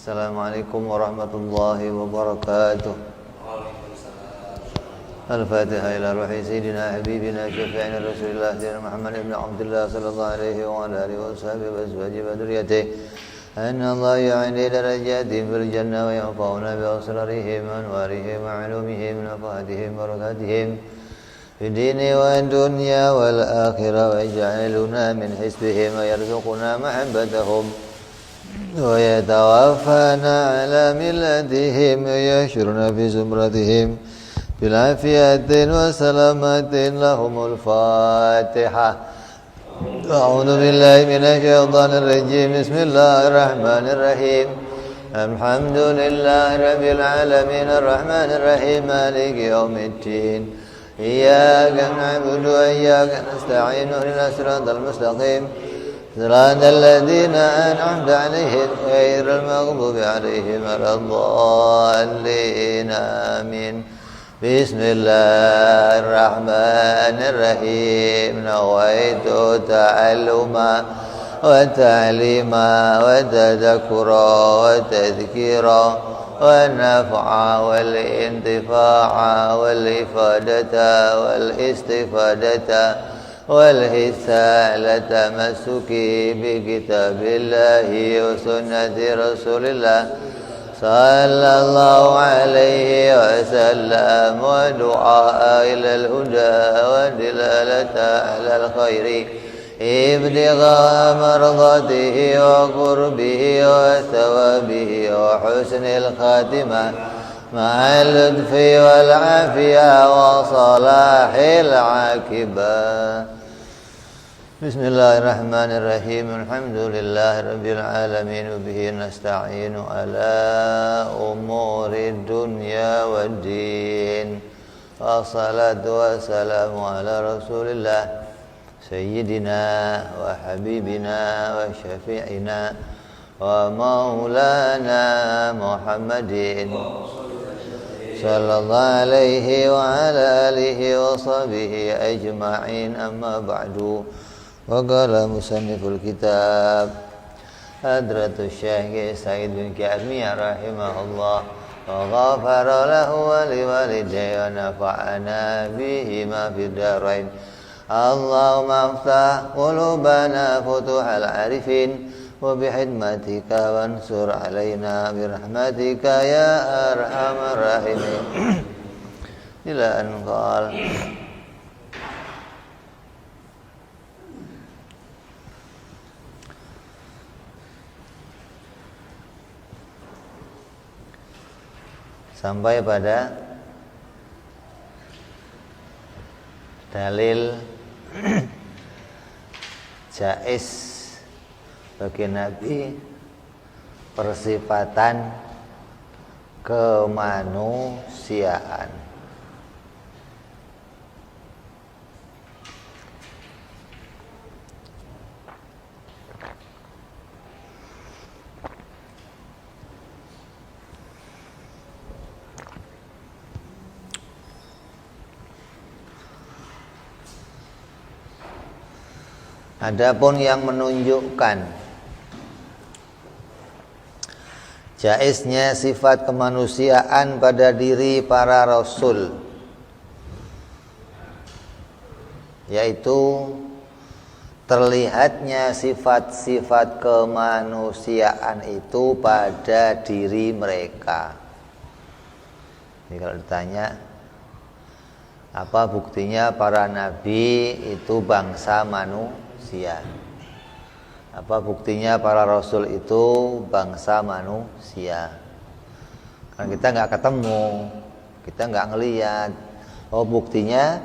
Assalamualaikum warahmatullahi wabarakatuh. Al-Fatihah ila ruhi Sayyidina Habibina Syafi'ina Rasulullah Sayyidina Muhammad ibn Abdullah sallallahu alaihi wa alihi wa sahbihi wa azwajihi wa dhurriyyatihi. Anna Allah ya'ali darajatihim fil jannah wa yanfa'una bi asrarihim wa anwarihim wa 'ulumihim wa nafahatihim wa barakatihim fid dini wa dunya wal akhirah wa yaj'aluna min hisbihim wa yarzuquna mahabbatahum wa yatawaffana ala millatihim wa yashuruna fi zumratihim bil'afiyatin wa salamatin lahumul fatihah. A'udzu billahi minasy syaithanir rajim. Bismillahirrahmanirrahim. Alhamdulillahi rabbil alamin arrahmanir rahim maliki yaumiddin. Iyyaka na'budu wa iyyaka nasta'in ihdinas siratal mustaqim. Siratal ladzina an'amta 'alaihim ghairil maghdubi 'alaihim waladdallin. Amin. Bismillahirrahmanirrahim. Nawaitu ta'alluma wa ta'lima wa tadhakkura wa tadhkira wa naf'a wal intifa'a wal ifadata wal istifadata wal hissa ala tamassuki bi kitabillahi wa sunnati rasulillah sallallahu alaihi wasallam wa du'a ila al-huda wa dilalata ala al-khairi ibtigha mardatihi wa qurbihi wa thawabihi wa husnil khatimah ma'al lutfi wal afiyah wa salahil aqibah. Bismillahirrahmanirrahim. Alhamdulillahi rabbil alamin. Bihi nasta'inu ala umuri dunya waddin. Wassalatu wassalamu ala rasulillah Sayyidina wa habibina wa syafi'ina wa maulana Muhammadin sallallahu alaihi wa ala alihi wa sahbihi ajma'in. Amma ba'du. Wa qala musanniful kitab Hadratus Syekh Said bin Ka'miyah rahimahullah wa ghafara lahu wa liwalidayhi wa nafa'ana bihima fid darain. Allahumma aftah qulubana futuhal arifin wa bihidmatika wansur alaina birahmatika ya arhamar rahimin. Ila an qala sampai pada dalil jaiz bagi Nabi persifatan kemanusiaan. Adapun yang menunjukkan jaiznya sifat kemanusiaan pada diri para rasul, yaitu terlihatnya sifat-sifat kemanusiaan itu pada diri mereka. Jadi kalau ditanya apa buktinya para nabi itu bangsa manusia, apa buktinya para rasul itu bangsa manusia? Karena kita nggak ketemu, kita nggak ngelihat. Oh, buktinya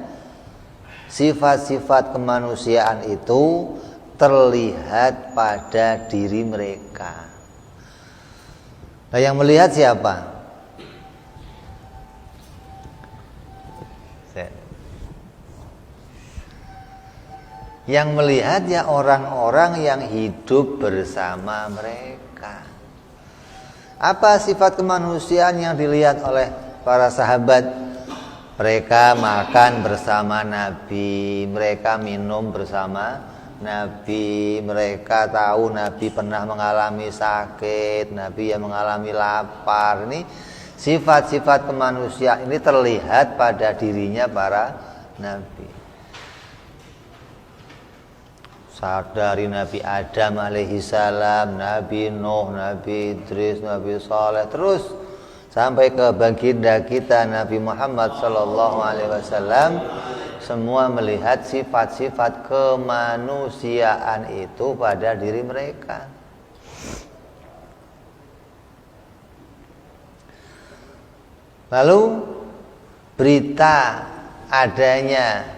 sifat-sifat kemanusiaan itu terlihat pada diri mereka. Nah, yang melihat siapa? Yang melihat ya orang-orang yang hidup bersama mereka. Apa sifat kemanusiaan yang dilihat oleh para sahabat? Mereka makan bersama Nabi, mereka minum bersama Nabi, mereka tahu Nabi pernah mengalami sakit, Nabi yang mengalami lapar. Ini sifat-sifat kemanusiaan ini terlihat pada dirinya para Nabi. Dari Nabi Adam alaihissalam, Nabi Nuh, Nabi Idris, Nabi Saleh, terus sampai ke baginda kita Nabi Muhammad sallallahu alaihi wasallam, semua melihat sifat-sifat kemanusiaan itu pada diri mereka. Lalu berita adanya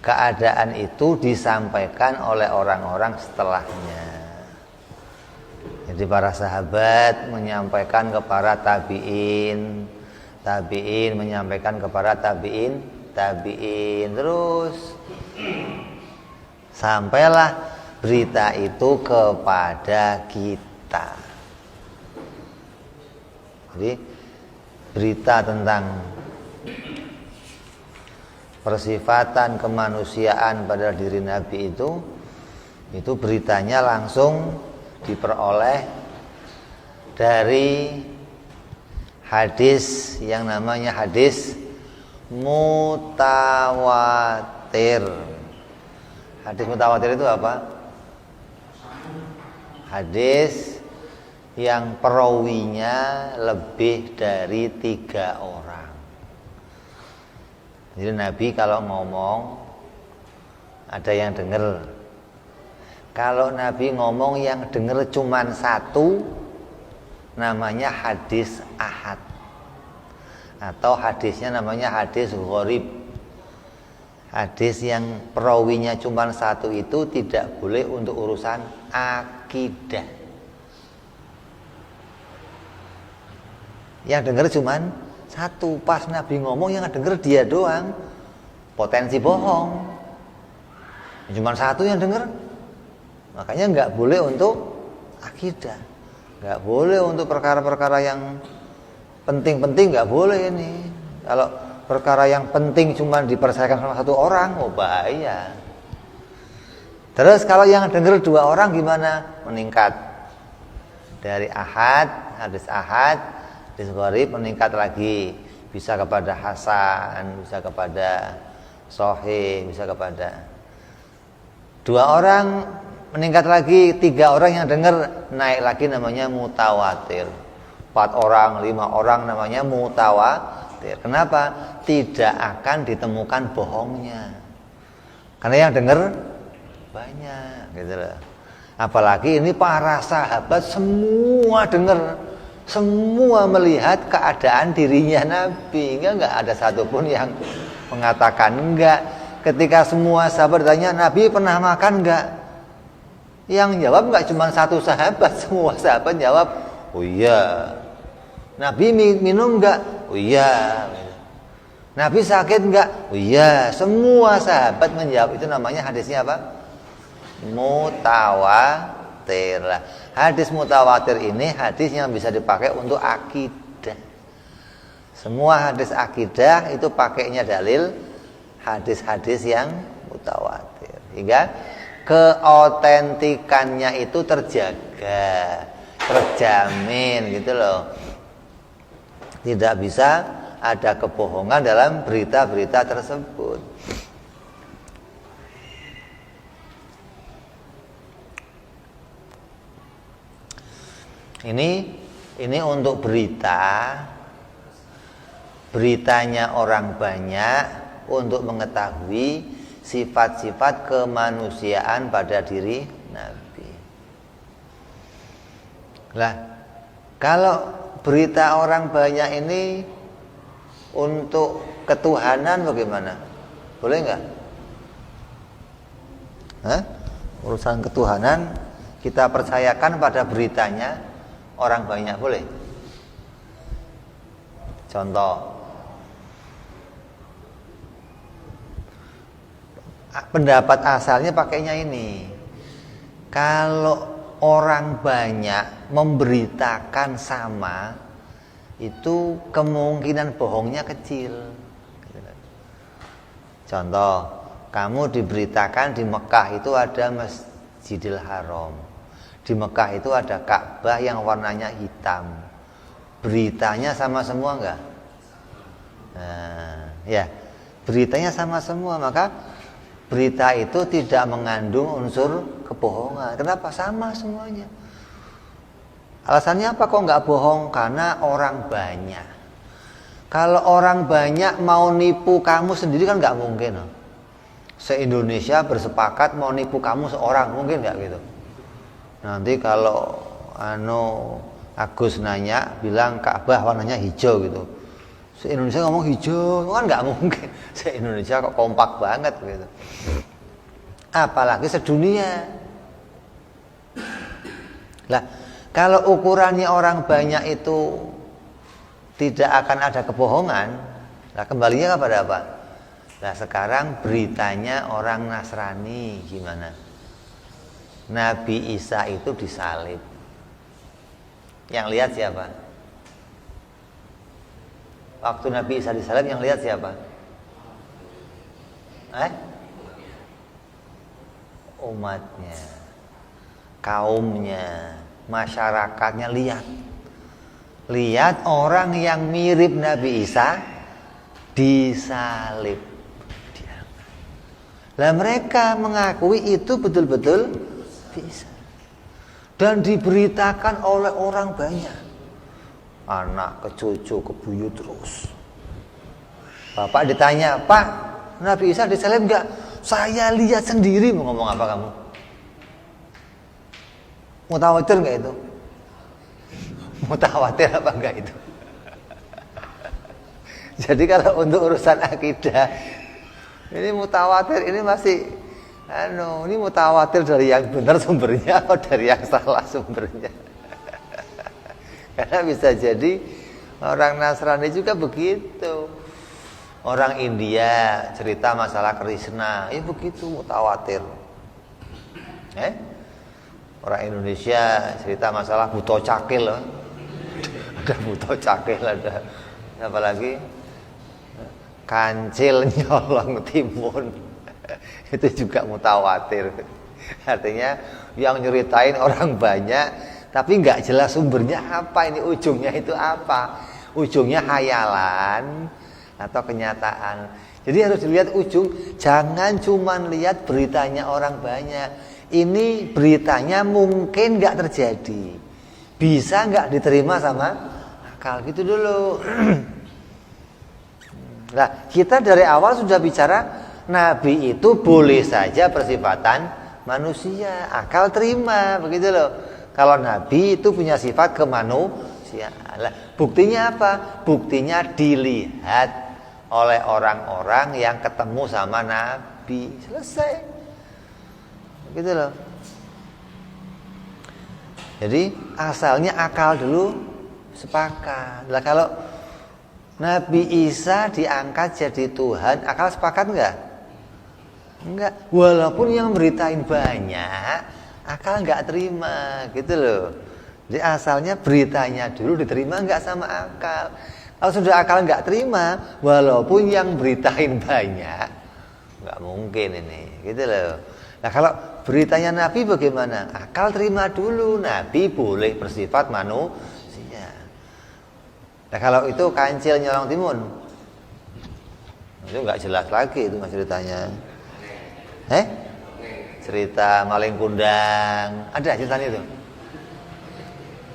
keadaan itu disampaikan oleh orang-orang setelahnya. Jadi para sahabat menyampaikan kepada tabi'in, tabi'in menyampaikan kepada tabi'in, terus sampailah berita itu kepada kita. Jadi berita tentang persifatan kemanusiaan pada diri Nabi itu beritanya langsung diperoleh dari hadis yang namanya hadis mutawatir. Hadis mutawatir itu apa? Hadis yang perawinya lebih dari 3 orang. Jadi Nabi kalau ngomong ada yang dengar. Kalau Nabi ngomong yang dengar cuman 1, namanya hadis ahad, atau hadisnya namanya hadis gharib. Hadis yang perawinya cuman 1 itu tidak boleh untuk urusan akidah. Yang dengar cuman 1, pas Nabi ngomong yang dengar dia doang, potensi bohong. Cuma 1 yang dengar, makanya nggak boleh untuk akidah, nggak boleh untuk perkara-perkara yang penting-penting, nggak boleh ini. Kalau perkara yang penting cuma dipercayakan sama 1 orang, oh bahaya. Terus kalau yang dengar 2 orang gimana? Meningkat dari ahad, hadis ahad, hadis gharib meningkat lagi, bisa kepada hasan, bisa kepada sahih, bisa kepada 2 orang, meningkat lagi 3 orang yang dengar, naik lagi namanya mutawatir. 4 orang, 5 orang namanya mutawatir. Kenapa? Tidak akan ditemukan bohongnya, karena yang dengar banyak, gitu loh. Apalagi ini para sahabat semua dengar, semua melihat keadaan dirinya Nabi. Enggak ada satupun yang mengatakan enggak. Ketika semua sahabat tanya, Nabi pernah makan enggak? Yang jawab enggak cuma 1 sahabat, semua sahabat jawab, oh iya. Nabi minum enggak? Oh iya. Nabi sakit enggak? Oh iya. Semua sahabat menjawab. Itu namanya hadisnya apa? Mutawatir. Hadis mutawatir ini hadis yang bisa dipakai untuk akidah. Semua hadis akidah itu pakainya dalil hadis-hadis yang mutawatir, hingga keotentikannya itu terjaga, terjamin, gitu loh. Tidak bisa ada kebohongan dalam berita-berita tersebut. Ini untuk beritanya orang banyak, untuk mengetahui sifat-sifat kemanusiaan pada diri Nabi. Lah, kalau berita orang banyak ini untuk ketuhanan bagaimana? Boleh nggak? Urusan ketuhanan kita percayakan pada beritanya orang banyak, boleh? Contoh, pendapat asalnya pakainya ini. Kalau orang banyak memberitakan sama, itu kemungkinan bohongnya kecil. Contoh, kamu diberitakan di Mekah itu ada Masjidil Haram, di Mekah itu ada Ka'bah yang warnanya hitam. Beritanya sama semua enggak? Nah, ya, beritanya sama semua, maka berita itu tidak mengandung unsur kebohongan. Kenapa? Sama semuanya. Alasannya apa kok nggak bohong? Karena orang banyak. Kalau orang banyak mau nipu kamu sendiri kan nggak mungkin. Se-Indonesia bersepakat mau nipu kamu seorang, mungkin nggak gitu? Nanti kalau Agus nanya, bilang Ka'bah warnanya hijau gitu. Se-Indonesia ngomong hijau, kan nggak mungkin. Se-Indonesia kok kompak banget gitu. Apalagi sedunia. Lah, kalau ukurannya orang banyak itu tidak akan ada kebohongan, nah kembalinya kepada apa? Nah sekarang beritanya orang Nasrani gimana? Nabi Isa itu disalib. Yang lihat siapa? Waktu Nabi Isa disalib yang lihat siapa? Umatnya, kaumnya, masyarakatnya lihat orang yang mirip Nabi Isa disalib. Lah mereka mengakui itu betul-betul bisa dan diberitakan oleh orang banyak, anak ke cucu ke buyut terus. Bapak ditanya, Pak, Nabi Isa disalib enggak? Saya lihat sendiri. Mau ngomong apa kamu? Mutawatir enggak itu? Mutawatir apa enggak itu? Jadi kalau untuk urusan akidah ini mutawatir, ini masih ini mutawatir dari yang benar sumbernya atau dari yang salah sumbernya. Karena bisa jadi orang Nasrani juga begitu. Orang India cerita masalah Krishna, ya begitu mutawatir. Orang Indonesia cerita masalah Buto Cakil, ada Buto Cakil, ada apa lagi? Kancil nyolong timun. Itu juga mutawatir. Artinya yang nyeritain orang banyak, tapi nggak jelas sumbernya apa, ini ujungnya itu apa, ujungnya hayalan atau kenyataan. Jadi harus dilihat ujung, jangan cuma lihat beritanya orang banyak. Ini beritanya mungkin nggak terjadi, bisa nggak diterima sama akal, gitu dulu. Nah, kita dari awal sudah bicara Nabi itu boleh saja bersifatan manusia, akal terima, begitu loh. Kalau Nabi itu punya sifat kemanusiaan. Lah, buktinya apa? Buktinya dilihat oleh orang-orang yang ketemu sama Nabi. Selesai. Begitu loh. Jadi asalnya akal dulu sepakat. Lah kalau Nabi Isa diangkat jadi Tuhan, akal sepakat enggak? Enggak. Walaupun yang beritain banyak, akal enggak terima, gitu loh. Jadi asalnya beritanya dulu diterima enggak sama akal. Kalau sudah akal enggak terima, walaupun yang beritain banyak, enggak mungkin ini, gitu loh. Nah kalau beritanya Nabi bagaimana? Akal terima dulu, Nabi boleh bersifat manusia. Nah kalau itu kancil nyolong timun, itu nggak jelas lagi itu ceritanya. Cerita maling kundang, ada ceritanya itu.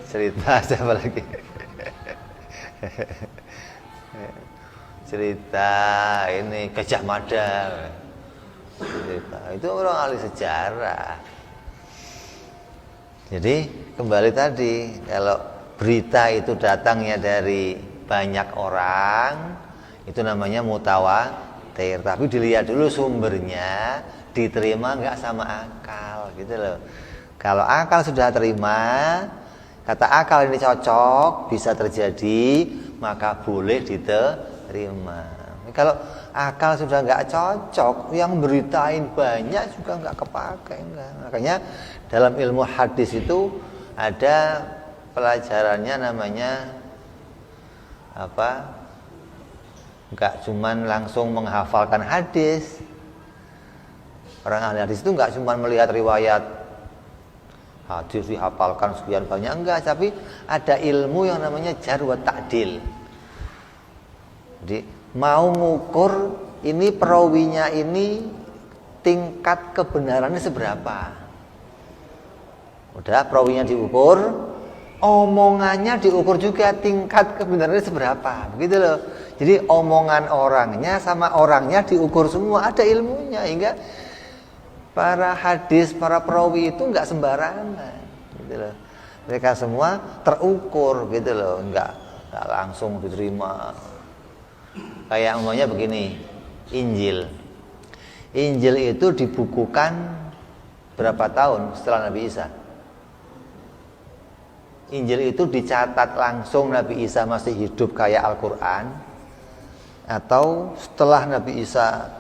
Cerita siapa lagi? Cerita ini Gajah Mada. Cerita itu orang ahli sejarah. Jadi kembali tadi, kalau berita itu datangnya dari banyak orang, itu namanya mutawatir. Tapi dilihat dulu sumbernya, diterima nggak sama akal, gitu loh. Kalau akal sudah terima, kata akal ini cocok, bisa terjadi, maka boleh diterima. Kalau akal sudah nggak cocok, yang beritain banyak juga nggak kepakai, enggak. Makanya dalam ilmu hadis itu ada pelajarannya namanya apa? Enggak cuman langsung menghafalkan hadis, Orang ahli hadis itu nggak cuma melihat riwayat hadis dihafalkan sekian banyak, enggak, tapi ada ilmu yang namanya jarh wa ta'dil. Jadi mau ngukur ini perawinya ini tingkat kebenarannya seberapa. Udah perawinya diukur, omongannya diukur juga tingkat kebenarannya seberapa, begitu loh. Jadi omongan orangnya sama orangnya diukur semua, ada ilmunya, hingga para hadis, para perawi itu nggak sembarangan, gitu loh. Mereka semua terukur, gitu loh, nggak langsung diterima. Kayak umumnya begini, Injil itu dibukukan berapa tahun setelah Nabi Isa? Injil itu dicatat langsung Nabi Isa masih hidup kayak Al-Quran, atau setelah Nabi Isa?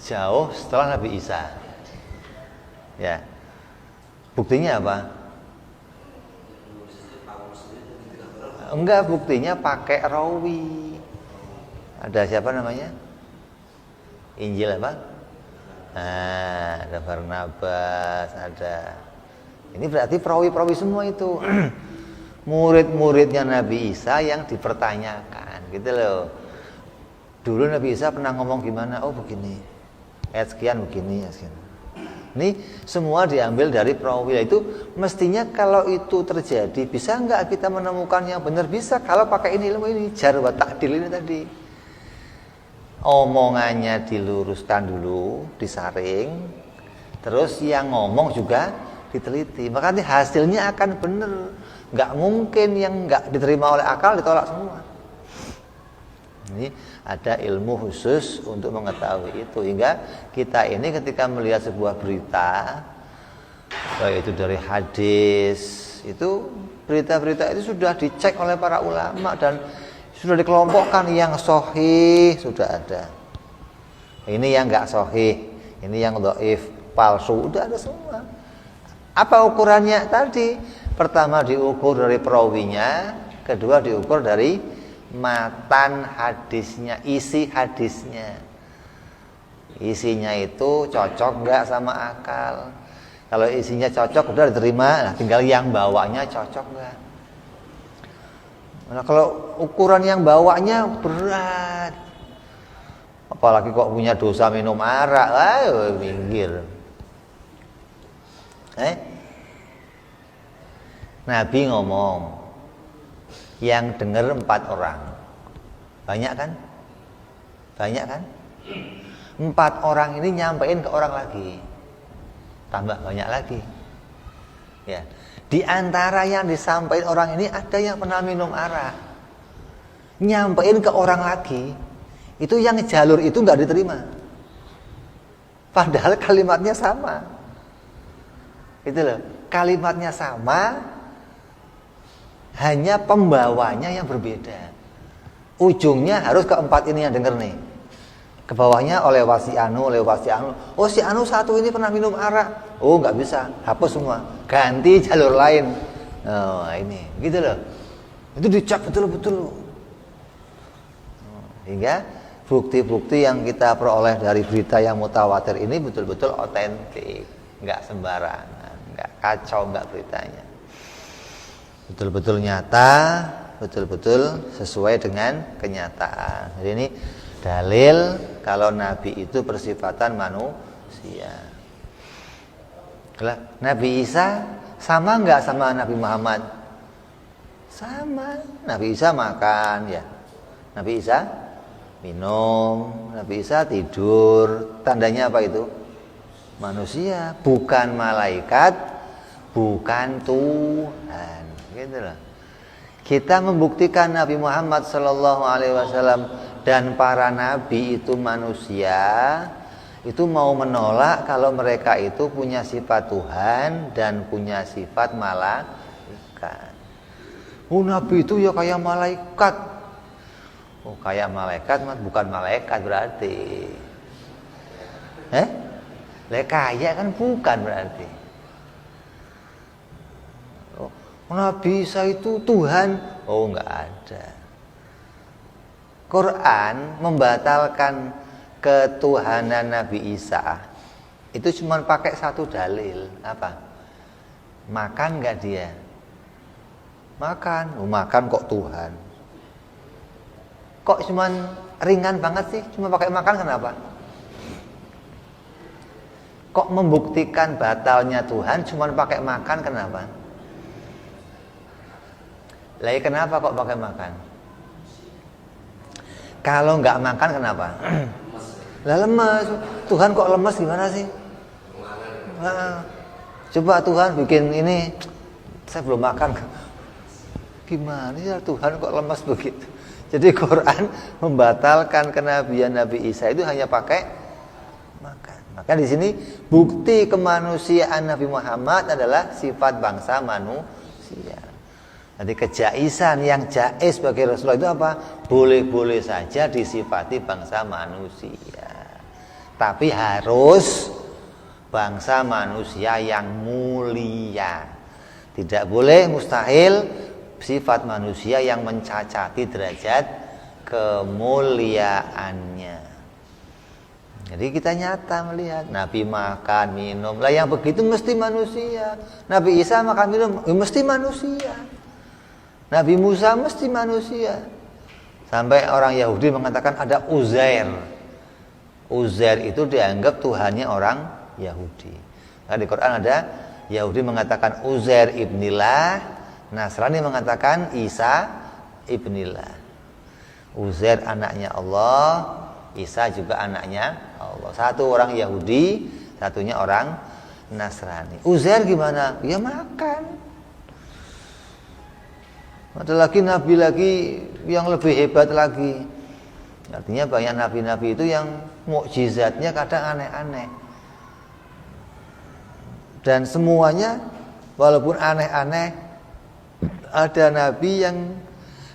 Jauh setelah Nabi Isa. Ya. Buktinya apa? Enggak, buktinya pakai rawi. Ada siapa namanya? Injil apa? Ada Barnabas, ada. Ini berarti perawi-perawi semua itu. Murid-muridnya Nabi Isa yang dipertanyakan, gitu loh. Dulu Nabi Isa pernah ngomong gimana? Oh begini, ayat sekian begini, ayat sekian. Ini semua diambil dari perawi. Itu mestinya kalau itu terjadi, bisa nggak kita menemukan yang benar? Bisa, kalau pakai ini ilmu ini, jarh wa ta'dil ini tadi. Omongannya diluruskan dulu, disaring, terus yang ngomong juga diteliti. Makanya hasilnya akan benar. Nggak mungkin yang nggak diterima oleh akal ditolak semua. Ini ada ilmu khusus untuk mengetahui itu, hingga kita ini ketika melihat sebuah berita, baik itu dari hadis, itu berita-berita itu sudah dicek oleh para ulama dan sudah dikelompokkan. Yang sahih sudah ada, ini yang nggak sahih, ini yang dhaif, palsu, udah ada semua. Apa ukurannya tadi? Pertama diukur dari perawinya, kedua diukur dari matan hadisnya, isi hadisnya. Isinya itu cocok nggak sama akal. Kalau isinya cocok udah diterima, nah tinggal yang bawanya cocok nggak. Nah, kalau ukuran yang bawanya berat, apalagi kok punya dosa minum arak, ayo minggir. Nabi ngomong, yang dengar 4 orang. Banyak kan? Banyak kan? 4 orang ini nyampein ke orang lagi. Tambah banyak lagi. Ya. Di antara yang disampaikan orang ini ada yang pernah minum arak. Nyampein ke orang lagi. Itu yang jalur itu enggak diterima. Padahal kalimatnya sama. Itu loh. Kalimatnya sama, hanya pembawanya yang berbeda. Ujungnya harus ke 4 ini yang denger nih. Ke bawahnya oleh si anu. Oh si anu satu ini pernah minum arak. Oh nggak bisa, hapus semua. Ganti jalur lain. Oh ini, gitu loh. Itu dicek betul-betul. Hingga bukti-bukti yang kita peroleh dari berita yang mutawatir ini betul-betul otentik. Nggak sembarangan, nggak kacau, nggak beritanya. Betul-betul nyata, betul-betul sesuai dengan kenyataan. Jadi ini dalil kalau Nabi itu bersifatan manusia. Nabi Isa sama nggak sama Nabi Muhammad? Sama. Nabi Isa makan, ya. Nabi Isa minum, Nabi Isa tidur. Tandanya apa itu? Manusia, bukan malaikat, bukan Tuhan. Gitu loh. Kita membuktikan Nabi Muhammad SAW dan para nabi itu manusia, itu mau menolak kalau mereka itu punya sifat Tuhan dan punya sifat malaikat. Oh nabi itu ya kayak malaikat. Oh kayak malaikat, bukan malaikat berarti. Kayak kan bukan berarti. Nabi Isa itu Tuhan? Oh enggak ada. Quran membatalkan ketuhanan Nabi Isa itu cuma pakai satu dalil. Apa? Makan nggak dia? Makan. Makan kok Tuhan? Kok cuma ringan banget sih? Cuma pakai makan kenapa? Kok membuktikan batalnya Tuhan cuma pakai makan kenapa? Lah kenapa kok pakai makan? Kalau nggak makan kenapa? Lah lemes. Tuhan kok lemes gimana sih? Coba Tuhan bikin ini, saya belum makan. Gimana ya Tuhan kok lemes begitu? Jadi Quran membatalkan kenabian Nabi Isa itu hanya pakai makan. Maka di sini bukti kemanusiaan Nabi Muhammad adalah sifat bangsa manusia. Jadi kejaisan yang jais sebagai Rasulullah itu apa? Boleh-boleh saja disifati bangsa manusia. Tapi harus bangsa manusia yang mulia. Tidak boleh, mustahil sifat manusia yang mencacati derajat kemuliaannya. Jadi kita nyata melihat Nabi makan, minum. Lah yang begitu mesti manusia. Nabi Isa makan, minum, mesti manusia. Nabi Musa mesti manusia. Sampai orang Yahudi mengatakan ada Uzair. Uzair itu dianggap Tuhannya orang Yahudi. Nah, di Quran ada Yahudi mengatakan Uzair ibnillah, Nasrani mengatakan Isa ibnillah. Uzair anaknya Allah, Isa juga anaknya Allah. Satu orang Yahudi, satunya orang Nasrani. Uzair gimana? Ya makan. Ada lagi nabi lagi yang lebih hebat lagi. Artinya banyak nabi-nabi itu yang mukjizatnya kadang aneh-aneh. Dan semuanya walaupun aneh-aneh, ada nabi yang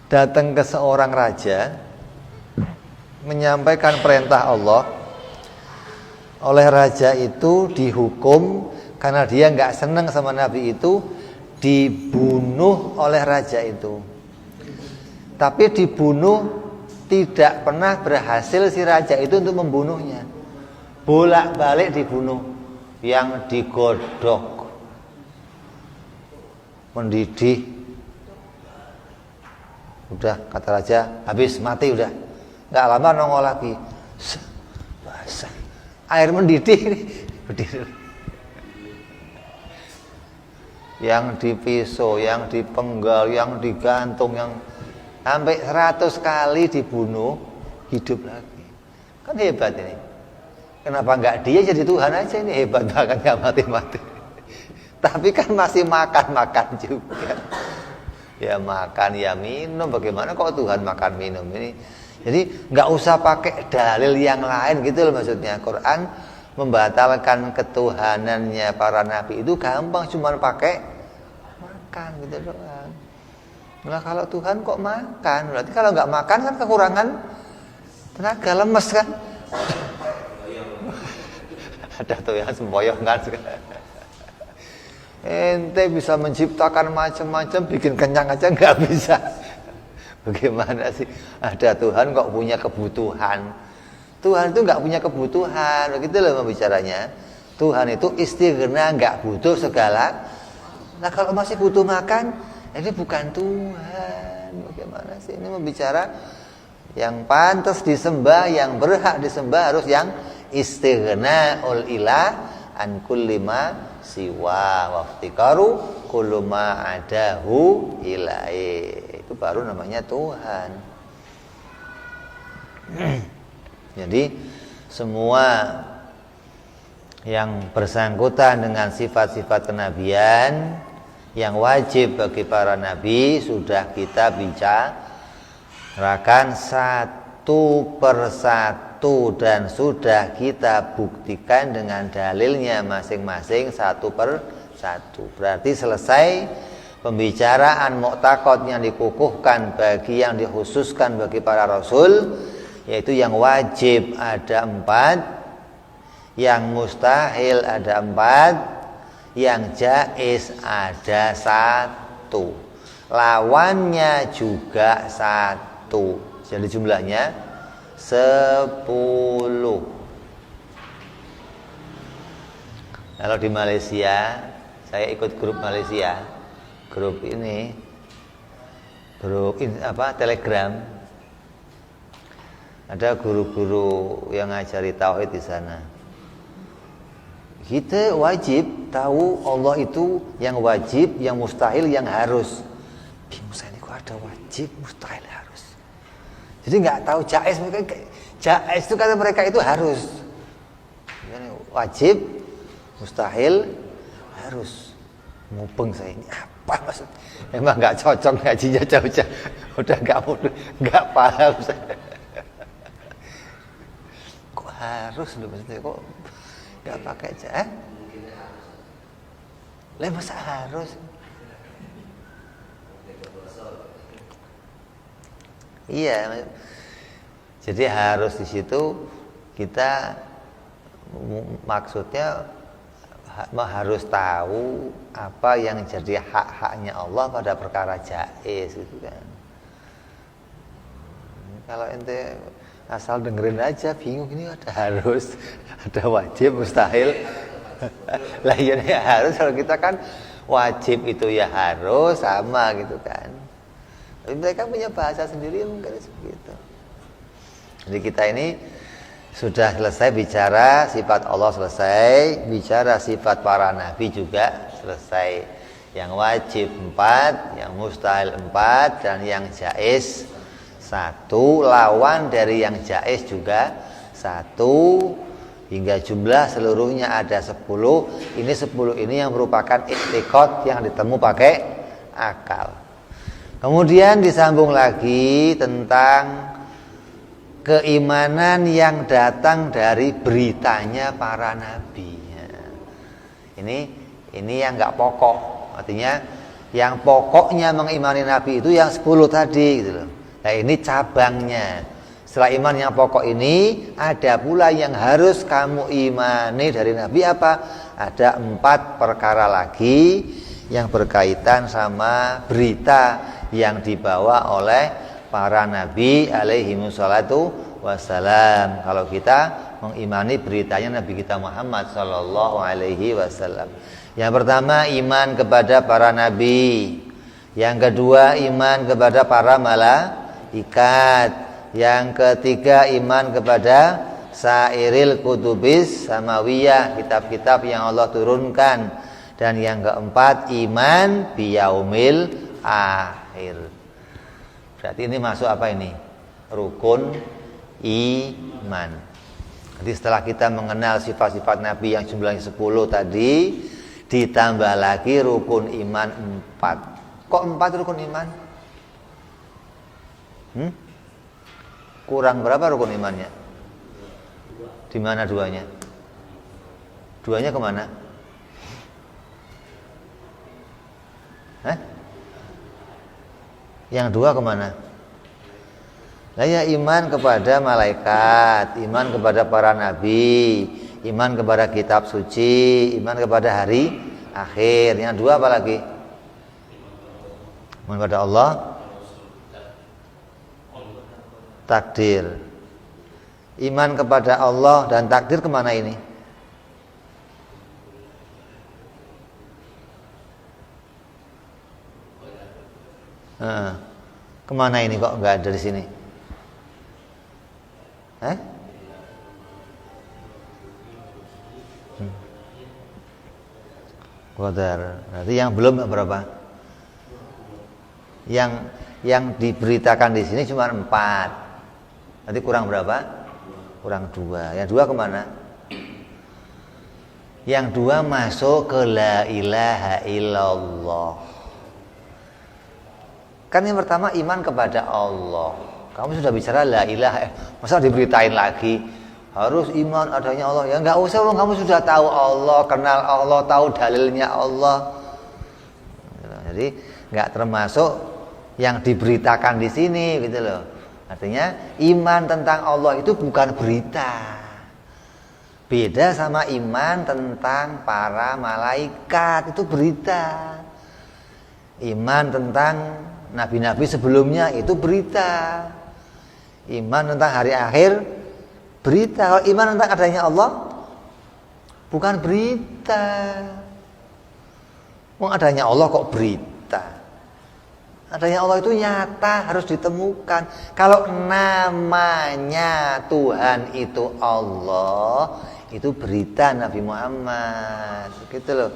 datang ke seorang raja menyampaikan perintah Allah. Oleh raja itu dihukum karena dia nggak senang sama nabi itu, dibunuh oleh raja itu. Tapi dibunuh tidak pernah berhasil si raja itu untuk membunuhnya. Bolak-balik dibunuh. Yang digodok, mendidih. Udah kata raja, habis mati udah. Nggak lama nongol lagi. Basah. Air mendidih berdiri. Yang dipisau, yang dipenggal, yang digantung, yang sampai 100 kali dibunuh, hidup lagi. Kan hebat ini. Kenapa enggak dia jadi Tuhan aja, ini hebat banget, enggak mati-mati. Tapi kan masih makan-makan juga. Ya makan, ya minum. Bagaimana kok Tuhan makan minum ini? Jadi enggak usah pakai dalil yang lain gitu loh maksudnya. Quran membatalkan ketuhanannya para nabi itu gampang, cuma pakai makan gitu doang. Nah kalau Tuhan kok makan, berarti kalau nggak makan kan kekurangan tenaga, lemes kan? Ada tuh yang semboyong kan? Ente bisa menciptakan macam-macam, bikin kenyang aja nggak bisa. Bagaimana sih? Ada Tuhan kok punya kebutuhan? Tuhan itu nggak punya kebutuhan, begitu loh bicaranya. Tuhan itu istighna, nggak butuh segala. Nah kalau masih butuh makan, ini bukan Tuhan. Bagaimana sih ini membicara yang pantas disembah, yang berhak disembah harus yang istighna ul ilah an kulli ma siwa waftikaru kullu ma adahu ilai. Itu baru namanya Tuhan. Jadi semua yang bersangkutan dengan sifat-sifat kenabian yang wajib bagi para nabi sudah kita bicarakan satu persatu dan sudah kita buktikan dengan dalilnya masing-masing satu persatu. Berarti selesai pembicaraan mu'taqad yang dikukuhkan bagi yang dikhususkan bagi para rasul, yaitu yang wajib ada 4, yang mustahil ada 4, yang jaiz ada 1, lawannya juga 1. Jadi jumlahnya 10. Kalau di Malaysia, saya ikut grup Malaysia, grup ini, Telegram. Ada guru-guru yang ngajari tauhid di sana. Kita wajib tahu Allah itu yang wajib, yang mustahil, yang harus. Bingung saya ini kok ada wajib, mustahil, harus. Jadi nggak tahu jaiz, jaiz itu kata mereka itu harus. Wajib, mustahil, harus. Mupeng saya ini apa maksud? Emang nggak cocok ngajinya jauh-jauh. Udah nggak paham saya. Kok harus loh maksudnya? Kok nggak pakai jaiz? Lah masa harus? Iya. Jadi harus di situ kita maksudnya harus tahu apa yang jadi hak-haknya Allah pada perkara jaiz gitu kan. Kalau ente asal dengerin aja bingung, ini ada harus, ada wajib, mustahil. Lah iya harus, kalau kita kan wajib itu ya harus sama gitu kan. Tapi mereka punya bahasa sendiri mungkin seperti itu. Jadi kita ini sudah selesai bicara sifat Allah, selesai bicara sifat para nabi juga selesai. Yang wajib 4, yang mustahil 4, dan yang jaiz 1. Lawan dari yang jaiz juga 1, hingga jumlah seluruhnya ada 10. Ini 10 ini yang merupakan i'tiqad yang ditemu pakai akal. Kemudian disambung lagi tentang keimanan yang datang dari beritanya para nabi. Ini yang nggak pokok. Artinya yang pokoknya mengimani nabi itu yang 10 tadi gitu loh. Nah ini cabangnya. Setelah iman yang pokok ini ada pula yang harus kamu imani dari nabi apa? Ada 4 perkara lagi yang berkaitan sama berita yang dibawa oleh para nabi alaihi wassalatu wassalam. Kalau kita mengimani beritanya Nabi kita Muhammad sallallahu alaihi wasallam. Yang pertama iman kepada para nabi. Yang kedua iman kepada para malaikat. Yang ketiga iman kepada sairil kutubis samawiyah, kitab-kitab yang Allah turunkan. Dan yang keempat iman biyaumil akhir. Berarti ini masuk apa ini? Rukun iman. Jadi setelah kita mengenal sifat-sifat Nabi yang jumlahnya 10 tadi, ditambah lagi rukun iman 4. Kok 4 rukun iman? Kurang berapa rukun imannya? Di mana duanya? Duanya kemana? Yang 2 kemana? Nah ya iman kepada malaikat, iman kepada para nabi, iman kepada kitab suci, iman kepada hari akhir. Yang 2 apa lagi? Iman kepada Allah, takdir. Iman kepada Allah dan takdir kemana ini? Kemana ini kok nggak ada di sini? Qadar. Berarti yang belum berapa? Yang diberitakan di sini cuma 4. Nanti kurang berapa? Kurang 2. Yang 2 kemana? Yang 2 masuk ke la ilaha illallah. Kan yang pertama iman kepada Allah. Kamu sudah bicara la ilaha, masa diberitain lagi harus iman adanya Allah? Ya enggak usah, kamu sudah tahu Allah, kenal Allah, tahu dalilnya Allah. Jadi enggak termasuk yang diberitakan di sini gitu loh. Artinya iman tentang Allah itu bukan berita. Beda sama iman tentang para malaikat, itu berita. Iman tentang nabi-nabi sebelumnya itu berita. Iman tentang hari akhir berita. Kalau iman tentang adanya Allah bukan berita. Adanya Allah kok berita? Adanya Allah itu nyata, harus ditemukan. Kalau namanya Tuhan itu Allah, itu berita Nabi Muhammad, gitu loh.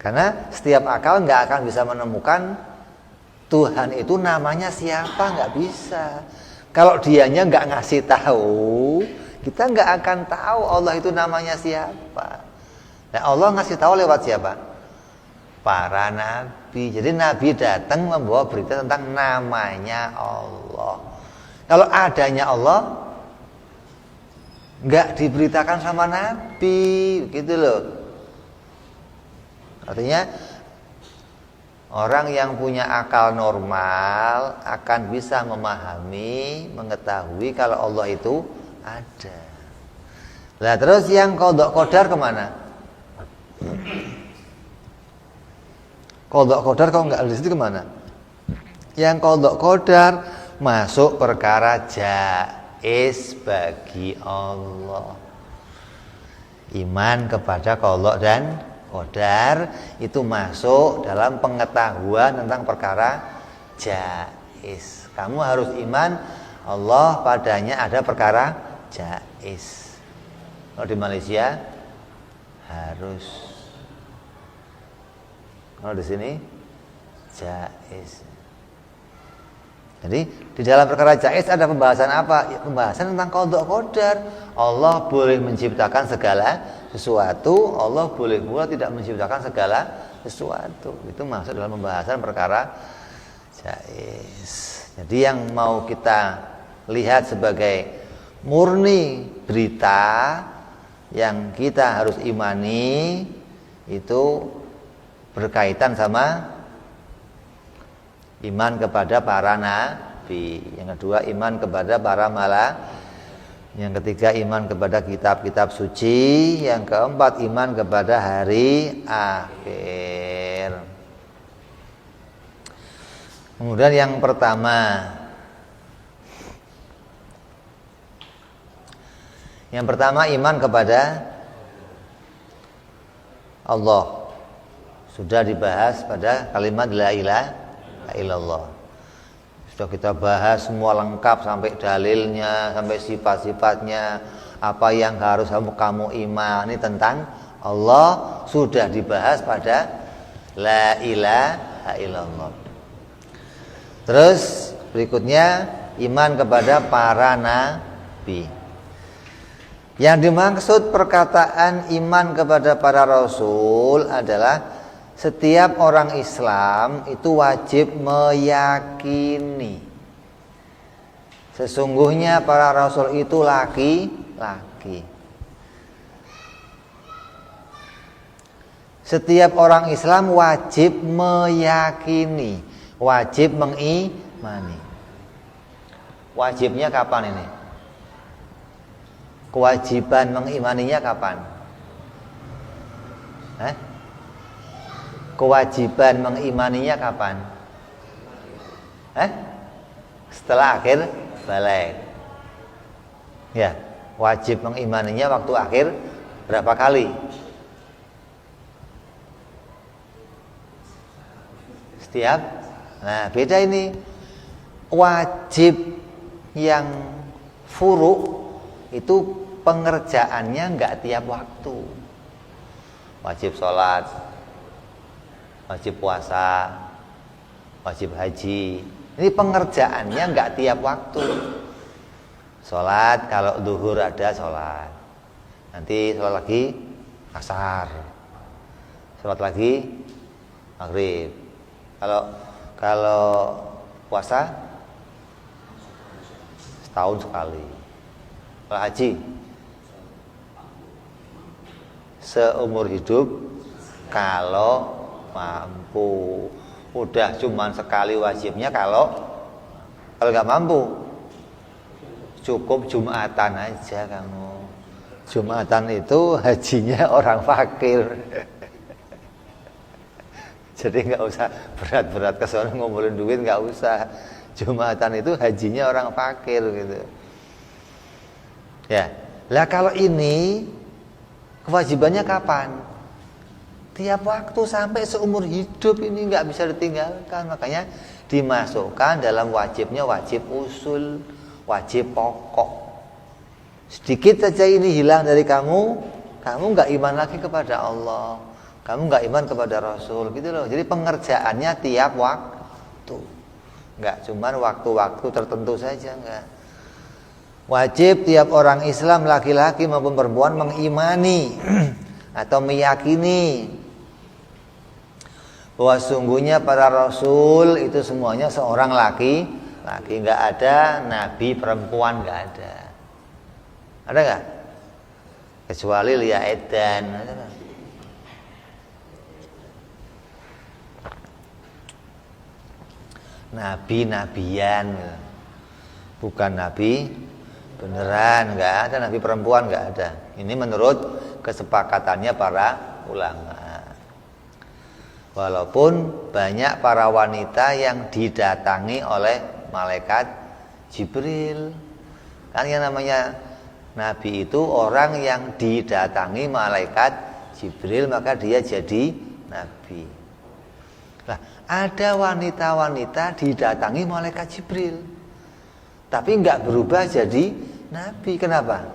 Karena setiap akal nggak akan bisa menemukan Tuhan itu namanya siapa, nggak bisa. Kalau dianya nggak ngasih tahu, kita nggak akan tahu Allah itu namanya siapa. Nah, Allah ngasih tahu lewat siapa? Para nabi. Jadi nabi datang membawa berita tentang namanya Allah. Kalau adanya Allah nggak diberitakan sama nabi, gitu loh. Artinya orang yang punya akal normal akan bisa memahami, mengetahui kalau Allah itu ada. Nah, terus yang qadha qadar kemana? Qadha qadar kalau nggak di situ kemana? Yang qadha qadar masuk perkara jaiz bagi Allah. Iman kepada qadha dan qadar itu masuk dalam pengetahuan tentang perkara jaiz. Kamu harus iman Allah padanya ada perkara jaiz. Kalau di Malaysia harus. Kalau di sini jaiz. Jadi di dalam perkara jaiz ada pembahasan apa? Ya, pembahasan tentang qadha qadar. Allah boleh menciptakan segala sesuatu, Allah boleh pula tidak menciptakan segala sesuatu. Itu masuk dalam pembahasan perkara jaiz. Jadi yang mau kita lihat sebagai murni berita yang kita harus imani itu berkaitan sama iman kepada para nabi. Yang kedua iman kepada para malaikat. Yang ketiga iman kepada kitab-kitab suci. Yang keempat iman kepada hari akhir. Kemudian yang pertama, iman kepada Allah. Sudah dibahas pada kalimat la ilaha illallah. Sudah kita bahas semua lengkap sampai dalilnya, sampai sifat-sifatnya, apa yang harus kamu imani tentang Allah sudah dibahas pada la ilaha illallah. Terus berikutnya iman kepada para nabi. Yang dimaksud perkataan iman kepada para rasul adalah setiap orang Islam itu wajib meyakini sesungguhnya para rasul itu laki-laki. Setiap orang Islam wajib meyakini, wajib mengimani. Wajibnya kapan ini? Kewajiban mengimaninya kapan? Kewajiban mengimaninya kapan? Setelah akhir balik. Ya, wajib mengimaninya waktu akhir berapa kali? Setiap. Nah, beda ini. Wajib yang furu itu pengerjaannya enggak tiap waktu. Wajib sholat, wajib puasa, wajib haji. Ini pengerjaannya enggak tiap waktu. Sholat, kalau zuhur ada sholat, nanti sholat lagi asar, sholat lagi maghrib. Kalau puasa setahun sekali. Kalau haji seumur hidup kalau mampu. Udah cuman sekali wajibnya kalau nggak mampu cukup Jumatan aja kamu. Jumatan itu hajinya orang fakir. Jadi nggak usah berat-berat ke sana ngumpulin duit, nggak usah. Jumatan itu hajinya orang fakir gitu. Ya. Lah kalau ini kewajibannya kapan? Tiap waktu sampai seumur hidup, ini nggak bisa ditinggalkan. Makanya dimasukkan dalam wajibnya, wajib usul, wajib pokok. Sedikit saja ini hilang dari kamu nggak iman lagi kepada Allah, kamu nggak iman kepada Rasul, gitu loh. Jadi pengerjaannya tiap waktu, nggak cuman waktu-waktu tertentu saja, nggak. Wajib tiap orang Islam, laki-laki maupun perempuan, mengimani atau meyakini bahwa sungguhnya para Rasul itu semuanya seorang laki-laki, nggak ada nabi perempuan, nggak ada. Ada nggak? Kecuali Lia Edan. Nabi-nabian, bukan nabi beneran, nggak ada nabi perempuan, nggak ada. Ini menurut kesepakatannya para ulama. Walaupun banyak para wanita yang didatangi oleh malaikat Jibril. Kan yang namanya nabi itu orang yang didatangi malaikat Jibril, maka dia jadi nabi. Nah, ada wanita-wanita didatangi malaikat Jibril, tapi nggak berubah jadi nabi. Kenapa?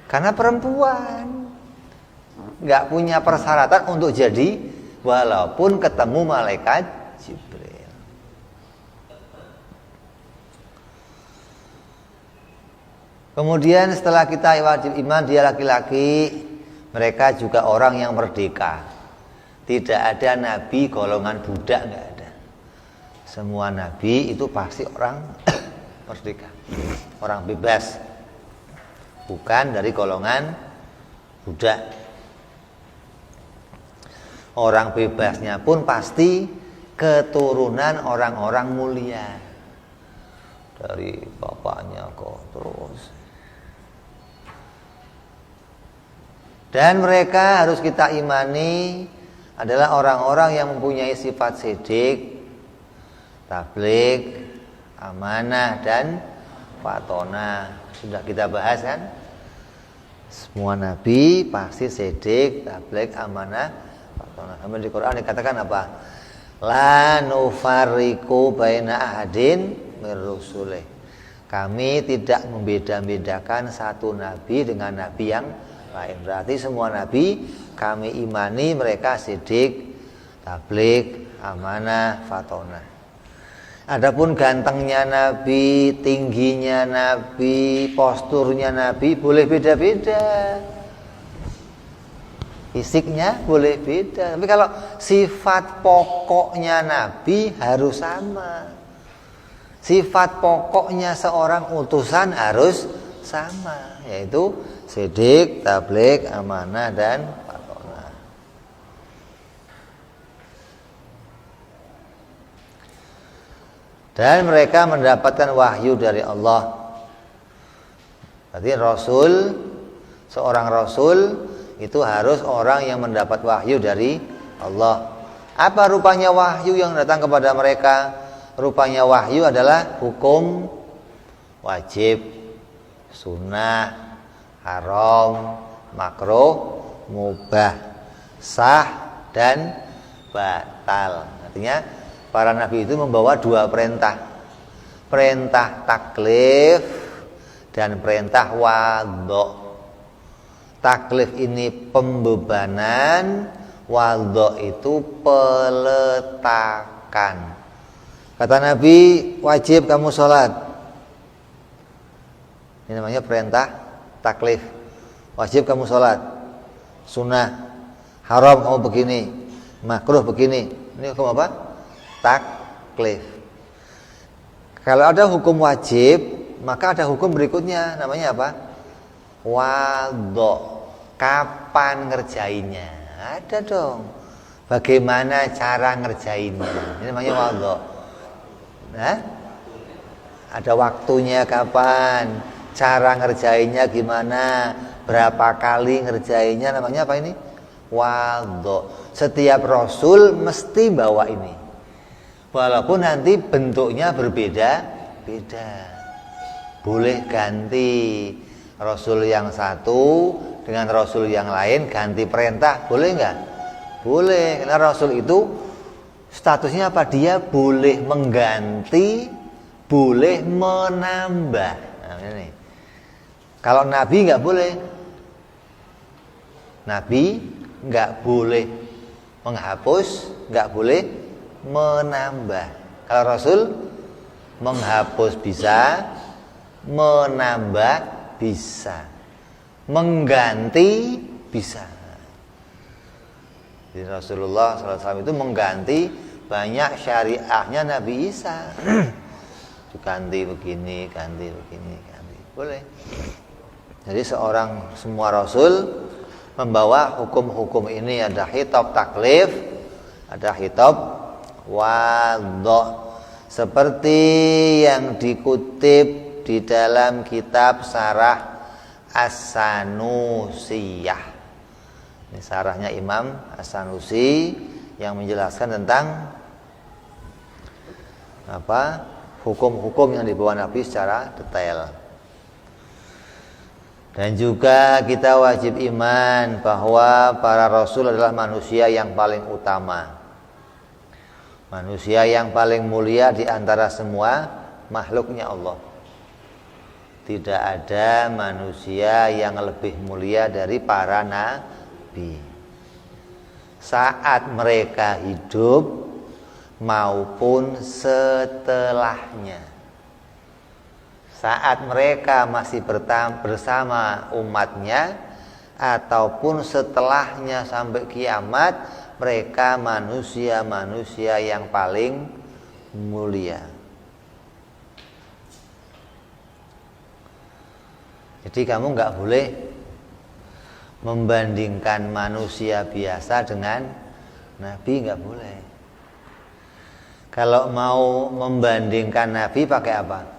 Karena perempuan, nggak punya persyaratan untuk jadi, walaupun ketemu malaikat Jibril. Kemudian setelah kita wajib iman dia laki-laki, mereka juga orang yang merdeka. Tidak ada nabi golongan budak, nggak ada. Semua nabi itu pasti orang merdeka, orang bebas, bukan dari golongan budak. Orang bebasnya pun pasti keturunan orang-orang mulia, dari bapaknya kok terus. Dan mereka harus kita imani adalah orang-orang yang mempunyai sifat sidik, tabligh, amanah, dan fatona. Sudah kita bahas kan? Semua nabi pasti sidik, tabligh, amanah, fatona. Sampai di Quran dikatakan apa? La nufarriqu baina ahadin mir rusulih. Kami tidak membeda-bedakan satu nabi dengan nabi yang lain. Berarti semua nabi kami imani mereka sidik, tabligh, amanah, fatona. Adapun gantengnya nabi, tingginya nabi, posturnya nabi boleh beda-beda, fisiknya boleh beda, tapi kalau sifat pokoknya nabi harus sama. Sifat pokoknya seorang utusan harus sama, yaitu sidik, tabligh, amanah, dan fatona. Dan mereka mendapatkan wahyu dari Allah. Berarti Rasul, seorang Rasul itu harus orang yang mendapat wahyu dari Allah. Apa rupanya wahyu yang datang kepada mereka? Rupanya wahyu adalah hukum wajib, sunnah, haram, makruh, mubah, sah, dan batal. Artinya para nabi itu membawa dua perintah, perintah taklif dan perintah wadho. Taklif ini pembebanan, wadho itu peletakan. Kata Nabi, wajib kamu sholat. Ini namanya perintah taklif. Wajib kamu sholat. Sunnah, haram kamu begini, makruh begini. Ini hukum apa? Taklif. Kalau ada hukum wajib, maka ada hukum berikutnya, namanya apa? Wadho. Kapan ngerjainnya? Ada dong. Bagaimana cara ngerjainnya? Ini namanya wadho. Nah, ada waktunya kapan, cara ngerjainnya gimana, berapa kali ngerjainnya, namanya apa ini? Wadho. Setiap Rasul mesti bawa ini. Walaupun nanti bentuknya berbeda-beda. Boleh ganti Rasul yang satu dengan Rasul yang lain, ganti perintah, boleh nggak? Boleh, karena Rasul itu statusnya apa? Dia boleh mengganti, boleh menambah. Nah, ini. Kalau Nabi nggak boleh. Nabi nggak boleh menghapus, nggak boleh menambah. Kalau Rasul menghapus bisa, menambah bisa, mengganti bisa. Jadi Rasulullah SAW itu mengganti banyak syariahnya Nabi Isa. Ganti begini, ganti begini, ganti. Boleh. Jadi semua Rasul membawa hukum-hukum ini, ada khitab taklif, ada khitab wadha. Seperti yang dikutip di dalam kitab Syarah As-Sanusiyah. Ini syarahnya Imam As-Sanusi yang menjelaskan tentang hukum-hukum yang dibawa Nabi secara detail. Dan juga kita wajib iman bahwa para rasul adalah manusia yang paling utama, manusia yang paling mulia di antara semua makhluknya Allah. Tidak ada manusia yang lebih mulia dari para nabi, saat mereka hidup maupun setelahnya. Saat mereka masih bersama umatnya ataupun setelahnya sampai kiamat, mereka manusia-manusia yang paling mulia. Jadi kamu nggak boleh membandingkan manusia biasa dengan Nabi, nggak boleh. Kalau mau membandingkan Nabi pakai apa?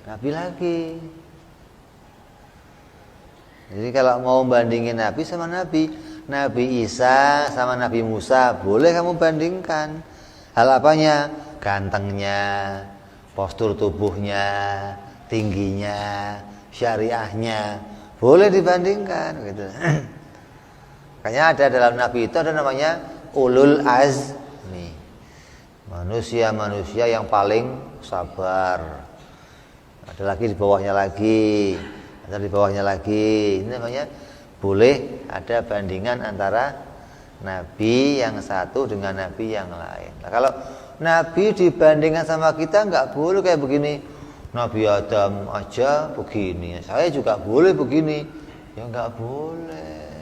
Nabi lagi. Jadi kalau mau bandingin Nabi sama Nabi, Nabi Isa sama Nabi Musa, boleh kamu bandingkan. Hal apanya? Gantengnya, postur tubuhnya, tingginya, syariahnya, boleh dibandingkan gitu. Makanya ada dalam Nabi itu ada namanya ulul azmi, manusia-manusia yang paling sabar. Ada lagi di bawahnya lagi, ada di bawahnya lagi. Ini namanya boleh ada bandingan antara Nabi yang satu dengan Nabi yang lain. Nah, kalau Nabi dibandingkan sama kita nggak boleh kayak begini. Nabi Adam aja begini, saya juga boleh begini. Ya nggak boleh.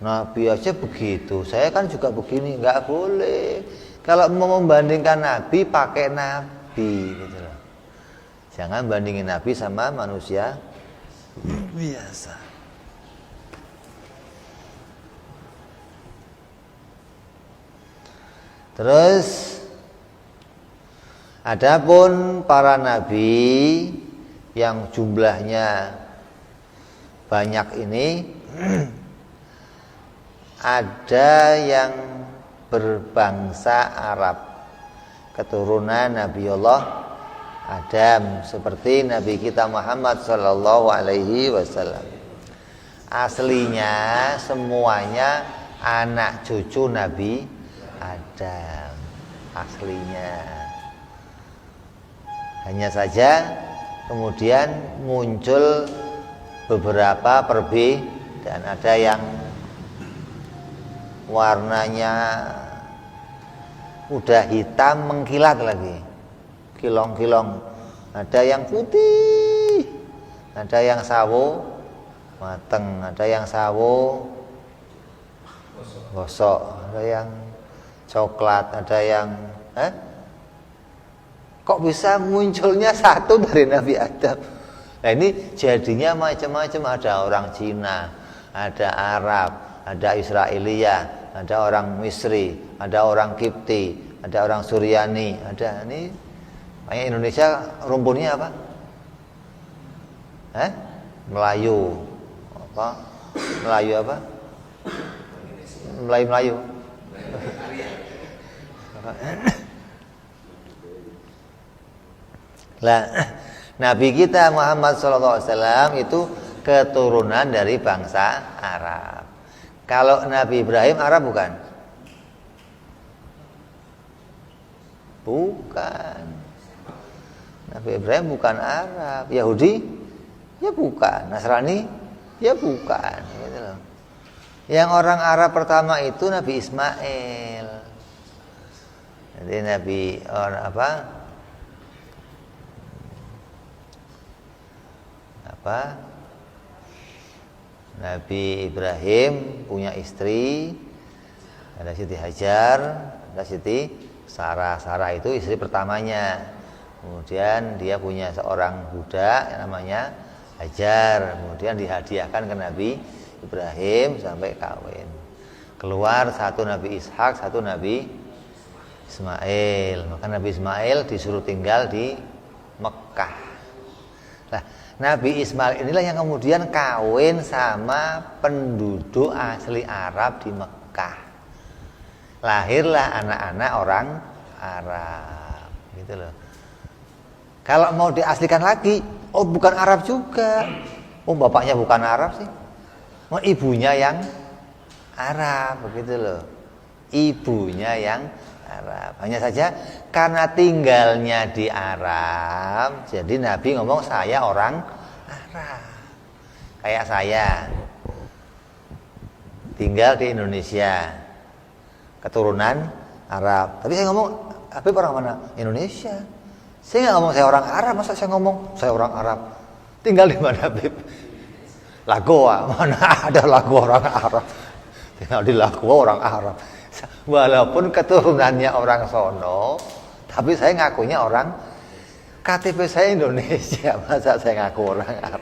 Nabi aja begitu, saya kan juga begini, nggak boleh. Kalau mau membandingkan Nabi pakai Nabi gitu loh. Jangan bandingin Nabi sama manusia biasa. Terus adapun para nabi yang jumlahnya banyak ini, ada yang berbangsa Arab, keturunan Nabiullah Adam, seperti Nabi kita Muhammad sallallahu alaihi wasallam. Aslinya semuanya anak cucu Nabi Adam. Aslinya. Hanya saja kemudian muncul beberapa perbedaan. Ada yang warnanya udah hitam mengkilat lagi, kilong-kilong. Ada yang putih, ada yang sawo mateng, ada yang sawo gosok, ada yang coklat, ada yang kok bisa munculnya satu dari Nabi Adam. Nah ini jadinya macam-macam. Ada orang Cina, ada Arab, ada Israelia, ada orang Misri, ada orang Kipti, ada orang Suryani, ada ini. Makanya Indonesia rumpunnya apa? Melayu. Apa? Melayu apa? Melayu. Lah, Nabi kita Muhammad SAW itu keturunan dari bangsa Arab. Kalau Nabi Ibrahim Arab bukan? Bukan. Nabi Ibrahim bukan Arab. Yahudi? Ya bukan. Nasrani? Ya bukan. Gitu loh. Yang orang Arab pertama itu Nabi Ismail. Jadi Nabi orang apa? Nabi Ibrahim punya istri, ada Siti Hajar, ada Siti Sarah. Sarah itu istri pertamanya. Kemudian dia punya seorang budak yang namanya Hajar. Kemudian dihadiahkan ke Nabi Ibrahim sampai kawin. Keluar satu Nabi Ishak, satu Nabi Ismail. Maka Nabi Ismail disuruh tinggal di Mekah. Nah, Nabi Ismail inilah yang kemudian kawin sama penduduk asli Arab di Mekah. Lahirlah anak-anak orang Arab, gitu loh. Kalau mau diaslikan lagi, oh bukan Arab juga. Oh bapaknya bukan Arab sih. Oh ibunya yang Arab, begitu loh. Ibunya yang Arab. Hanya saja karena tinggalnya di Arab, jadi Nabi ngomong saya orang Arab. Kayak saya tinggal di Indonesia, keturunan Arab. Tapi saya ngomong, Habib orang mana? Indonesia. Saya nggak ngomong saya orang Arab, masa saya ngomong saya orang Arab? Tinggal di mana, Habib? Lagoa, mana ada Lagoa orang Arab? Tinggal di Lagoa orang Arab. Walaupun keturunannya orang sono, tapi saya ngakunya orang KTP saya Indonesia, masa saya ngaku orang Arab.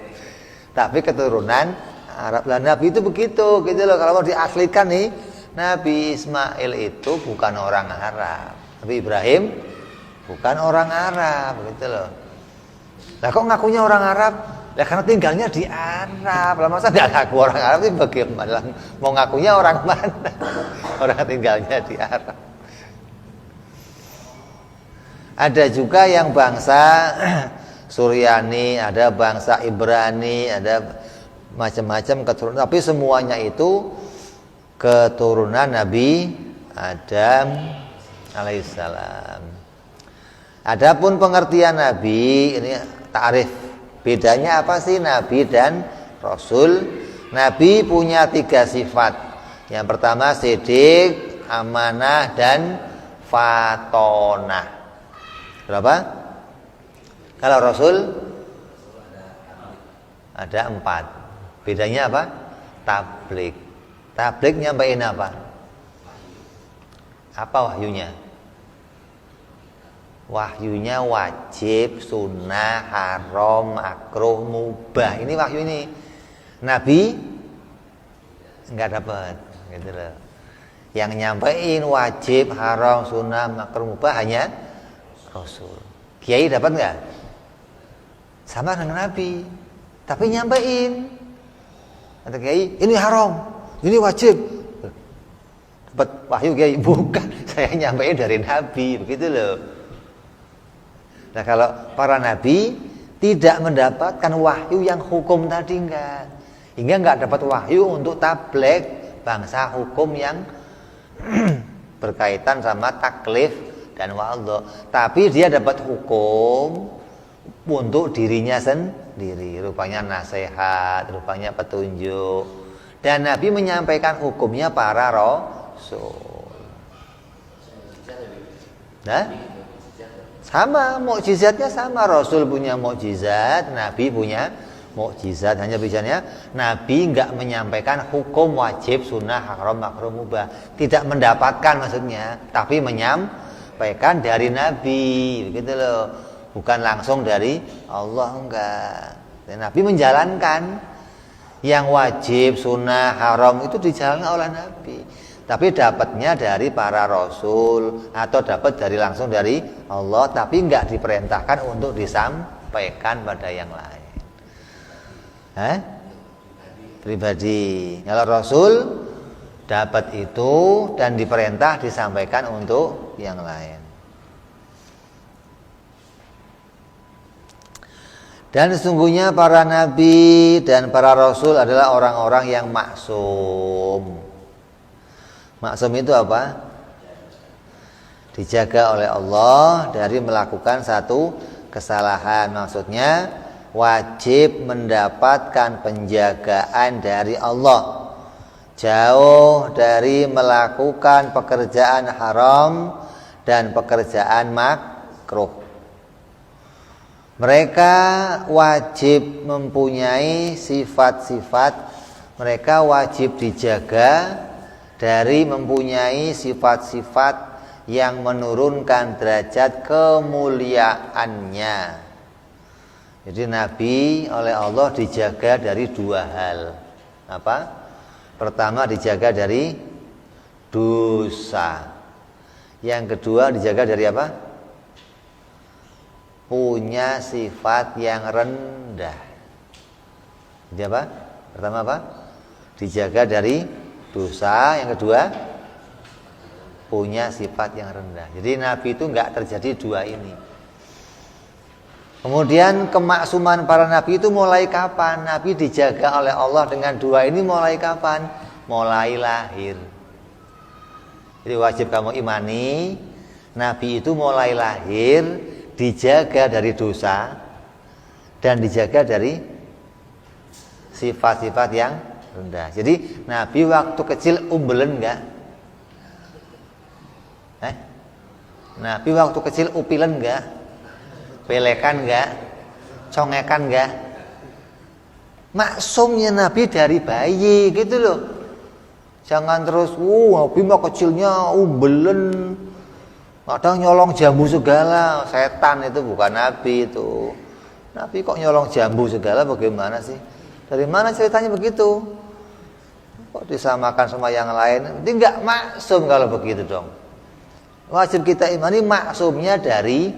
Tapi keturunan Arab. Lah Nabi itu begitu, gitu loh. Kalau mau diaslikan nih, Nabi Ismail itu bukan orang Arab. Nabi Ibrahim bukan orang Arab, gitu loh. Lah kok ngakunya orang Arab? Ya karena tinggalnya di Arab. Lah masa dia ngaku orang Arab itu bagaimana? Mau ngakunya orang mana? Orang tinggalnya di Arab. Ada juga yang bangsa Suryani, ada bangsa Ibrani, ada macam-macam keturunan. Tapi semuanya itu keturunan Nabi Adam alaihissalam. Adapun pengertian Nabi, ini ta'rif. Bedanya apa sih Nabi dan Rasul? Nabi punya 3 sifat. Yang pertama sidik, amanah, dan fatonah. Berapa? Kalau Rasul ada 4. Bedanya apa? Tabligh. Tabligh nyampein apa? Apa wahyunya? Wahyunya wajib, sunnah, haram, makruh, mubah. Ini wahyu ini. Nabi enggak dapat, gitu loh. Yang nyampein wajib, haram, sunnah, makruh, mubah hanya Rasul. Kiai dapat enggak? Sama dengan Nabi. Tapi nyampein. Kata Kiai, ini haram, ini wajib. Dapat wahyu Kiai? Bukan, saya nyampein dari Nabi, begitu loh. Nah kalau para nabi tidak mendapatkan wahyu yang hukum tadi enggak, hingga enggak dapat wahyu untuk tabligh bangsa hukum yang berkaitan sama taklif dan wa'adha. Tapi dia dapat hukum untuk dirinya sendiri, rupanya nasihat, rupanya petunjuk. Dan Nabi menyampaikan hukumnya para rasul. Nah? Sama, mukjizatnya sama. Rasul punya mukjizat, Nabi punya mukjizat. Hanya bicaranya Nabi enggak menyampaikan hukum wajib, sunnah, haram, makruh, mubah. Tidak mendapatkan maksudnya, tapi menyampaikan dari Nabi, begitu loh. Bukan langsung dari Allah, enggak. Dan Nabi menjalankan yang wajib, sunnah, haram itu dijalankan oleh Nabi. Tapi dapatnya dari para rasul atau dapat dari langsung dari Allah, tapi enggak diperintahkan untuk disampaikan pada yang lain. Pribadi. Kalau rasul dapat itu dan diperintah disampaikan untuk yang lain. Dan sesungguhnya para nabi dan para rasul adalah orang-orang yang maksum. Maksum itu apa? Dijaga oleh Allah dari melakukan satu kesalahan. Maksudnya wajib mendapatkan penjagaan dari Allah, jauh dari melakukan pekerjaan haram dan pekerjaan makruh. Mereka wajib mempunyai sifat-sifat, mereka wajib dijaga dari mempunyai sifat-sifat yang menurunkan derajat kemuliaannya. Jadi Nabi oleh Allah dijaga dari dua hal. Apa? Pertama dijaga dari dosa. Yang kedua dijaga dari apa? Punya sifat yang rendah. Jadi apa? Pertama apa? Dijaga dari dosa. Yang kedua punya sifat yang rendah. Jadi Nabi itu enggak terjadi dua ini. Kemudian kemaksuman para Nabi itu mulai kapan? Nabi dijaga oleh Allah dengan dua ini mulai kapan? Mulai lahir. Jadi wajib kamu imani, Nabi itu mulai lahir dijaga dari dosa dan dijaga dari sifat-sifat yang rendah. Jadi Nabi waktu kecil umbelen enggak? Nabi waktu kecil upilen enggak? Pelekan enggak? Congekan enggak? Maksumnya Nabi dari bayi gitu loh. Jangan terus, Nabi mah kecilnya umbelen, kadang nyolong jambu segala. Setan itu bukan Nabi itu. Nabi kok nyolong jambu segala, bagaimana sih? Dari mana ceritanya begitu? Kok disamakan sama yang lain? Ini enggak maksum kalau begitu dong. Wajib kita imani maksumnya dari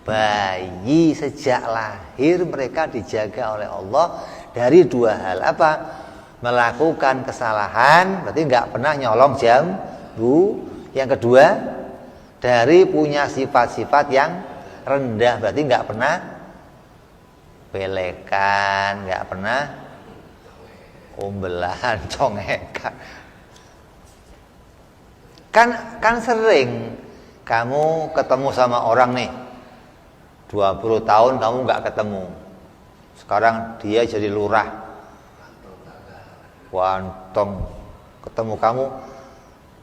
bayi, sejak lahir mereka dijaga oleh Allah dari dua hal. Apa? Melakukan kesalahan, berarti enggak pernah nyolong jambu. Yang kedua, dari punya sifat-sifat yang rendah, berarti enggak pernah pelekan, enggak pernah umbelan, congekan. Kan sering kamu ketemu sama orang nih, 20 tahun kamu enggak ketemu. Sekarang dia jadi lurah. Wantong ketemu kamu,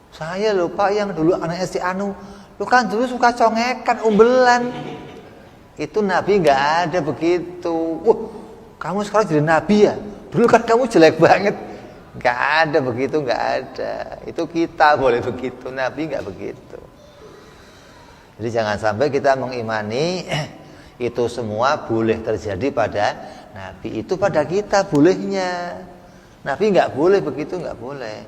saya lupa yang dulu anak si Anu, lu kan dulu suka congekan, umbelan. Itu Nabi nggak ada begitu. Kamu sekarang jadi Nabi ya? Dulu kan kamu jelek banget. Nggak ada begitu, nggak ada. Itu kita boleh begitu, Nabi nggak begitu. Jadi jangan sampai kita mengimani itu semua boleh terjadi pada Nabi. Itu pada kita bolehnya. Nabi nggak boleh begitu, nggak boleh.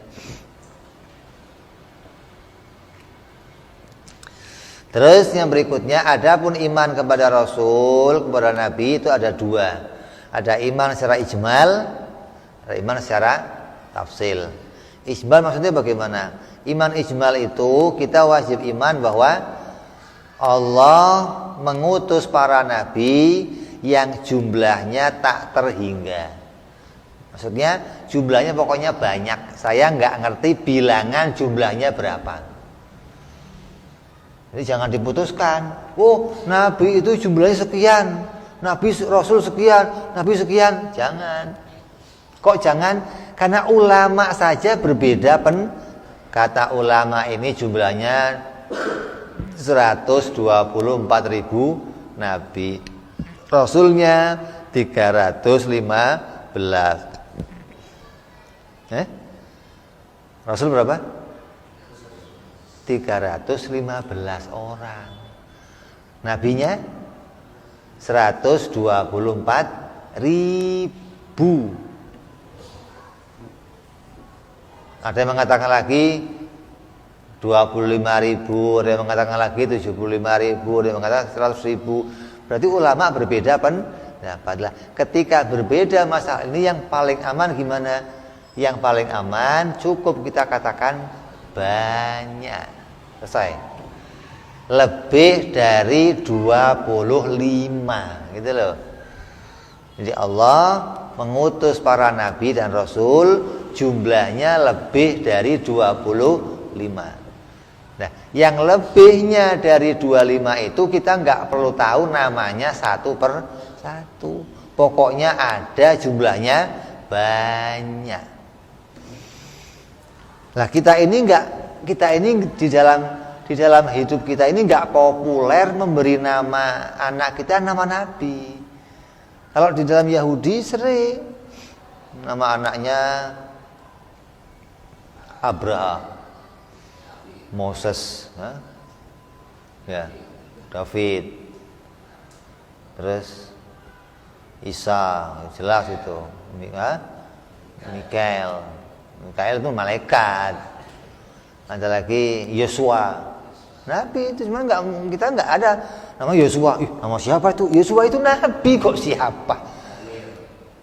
Terus yang berikutnya, adapun iman kepada Rasul, kepada Nabi itu ada dua. Ada iman secara ijmal, ada iman secara tafsil. Ijmal maksudnya bagaimana? Iman ijmal itu kita wajib iman bahwa Allah mengutus para nabi yang jumlahnya tak terhingga. Maksudnya jumlahnya pokoknya banyak. Saya nggak ngerti bilangan jumlahnya berapa. Jadi jangan diputuskan. Nabi itu jumlahnya sekian, Nabi Rasul sekian, Nabi sekian. Jangan. Kok jangan? Karena ulama saja berbeda kata ulama ini jumlahnya 124.000 Nabi. Rasulnya 315. Rasul berapa? 315 orang. Nabinya 124.000. Ada yang mengatakan lagi 25.000, ada yang mengatakan lagi 75.000, ada yang mengatakan 100.000. Berarti ulama berbeda pendapatlah. Ketika berbeda masalah ini, yang paling aman gimana? Yang paling aman cukup kita katakan banyak. Selesai. Lebih dari 25 gitu loh. Jadi Allah mengutus para nabi dan rasul jumlahnya lebih dari 25. Nah, yang lebihnya dari 25 itu kita nggak perlu tahu namanya satu per satu. Pokoknya ada, jumlahnya banyak. Nah, kita ini di dalam hidup kita ini nggak populer memberi nama anak kita nama nabi. Kalau di dalam Yahudi sering nama anaknya Abraham, Moses, ya, David, terus Isa, jelas itu, Mikael itu malaikat. Ada lagi Yosua, nabi itu cuma kita nggak ada nama Yosua. Nama siapa itu? Yosua itu nabi kok siapa?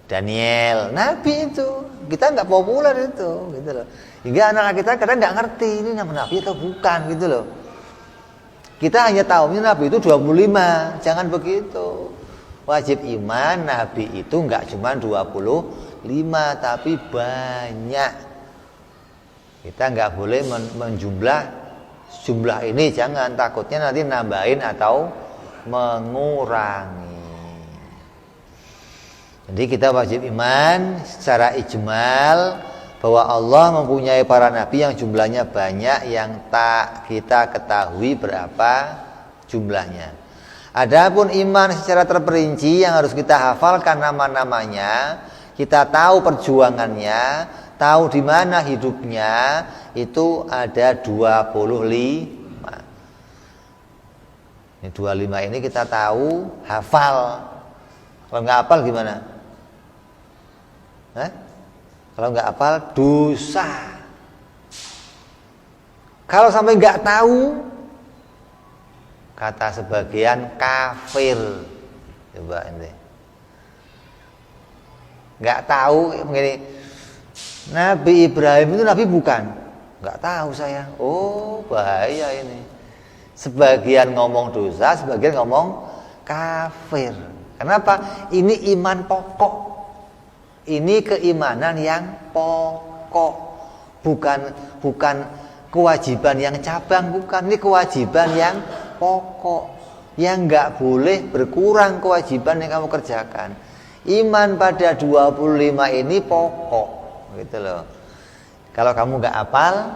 Daniel, nabi itu. Kita nggak populer itu, gitu loh. Hingga anak kita kadang nggak ngerti ini nama nabi atau bukan, gitu loh. Kita hanya tahunya nabi itu 25, jangan begitu. Wajib iman nabi itu nggak cuma 25, tapi banyak. Kita nggak boleh menjumlah jumlah ini, jangan, takutnya nanti nambahin atau mengurangi. Jadi kita wajib iman secara ijmal bahwa Allah mempunyai para nabi yang jumlahnya banyak yang tak kita ketahui berapa jumlahnya. Adapun iman secara terperinci yang harus kita hafalkan nama-namanya, kita tahu perjuangannya, tahu di mana hidupnya, itu ada 25. Ini 25 ini kita tahu, hafal. Kalau nggak hafal gimana? Kalau nggak hafal dosa. Kalau sampai nggak tahu, kata sebagian kafir. Coba ini. Nggak tahu begini. Nabi Ibrahim itu nabi bukan? Nggak tahu saya. Oh, bahaya ini. Sebagian ngomong dosa, sebagian ngomong kafir. Kenapa? Ini iman pokok. Ini keimanan yang pokok. Bukan kewajiban yang cabang, bukan. Ini kewajiban yang pokok. Yang nggak boleh berkurang kewajiban yang kamu kerjakan. Iman pada 25 ini pokok, gitu loh. Kalau kamu nggak hafal,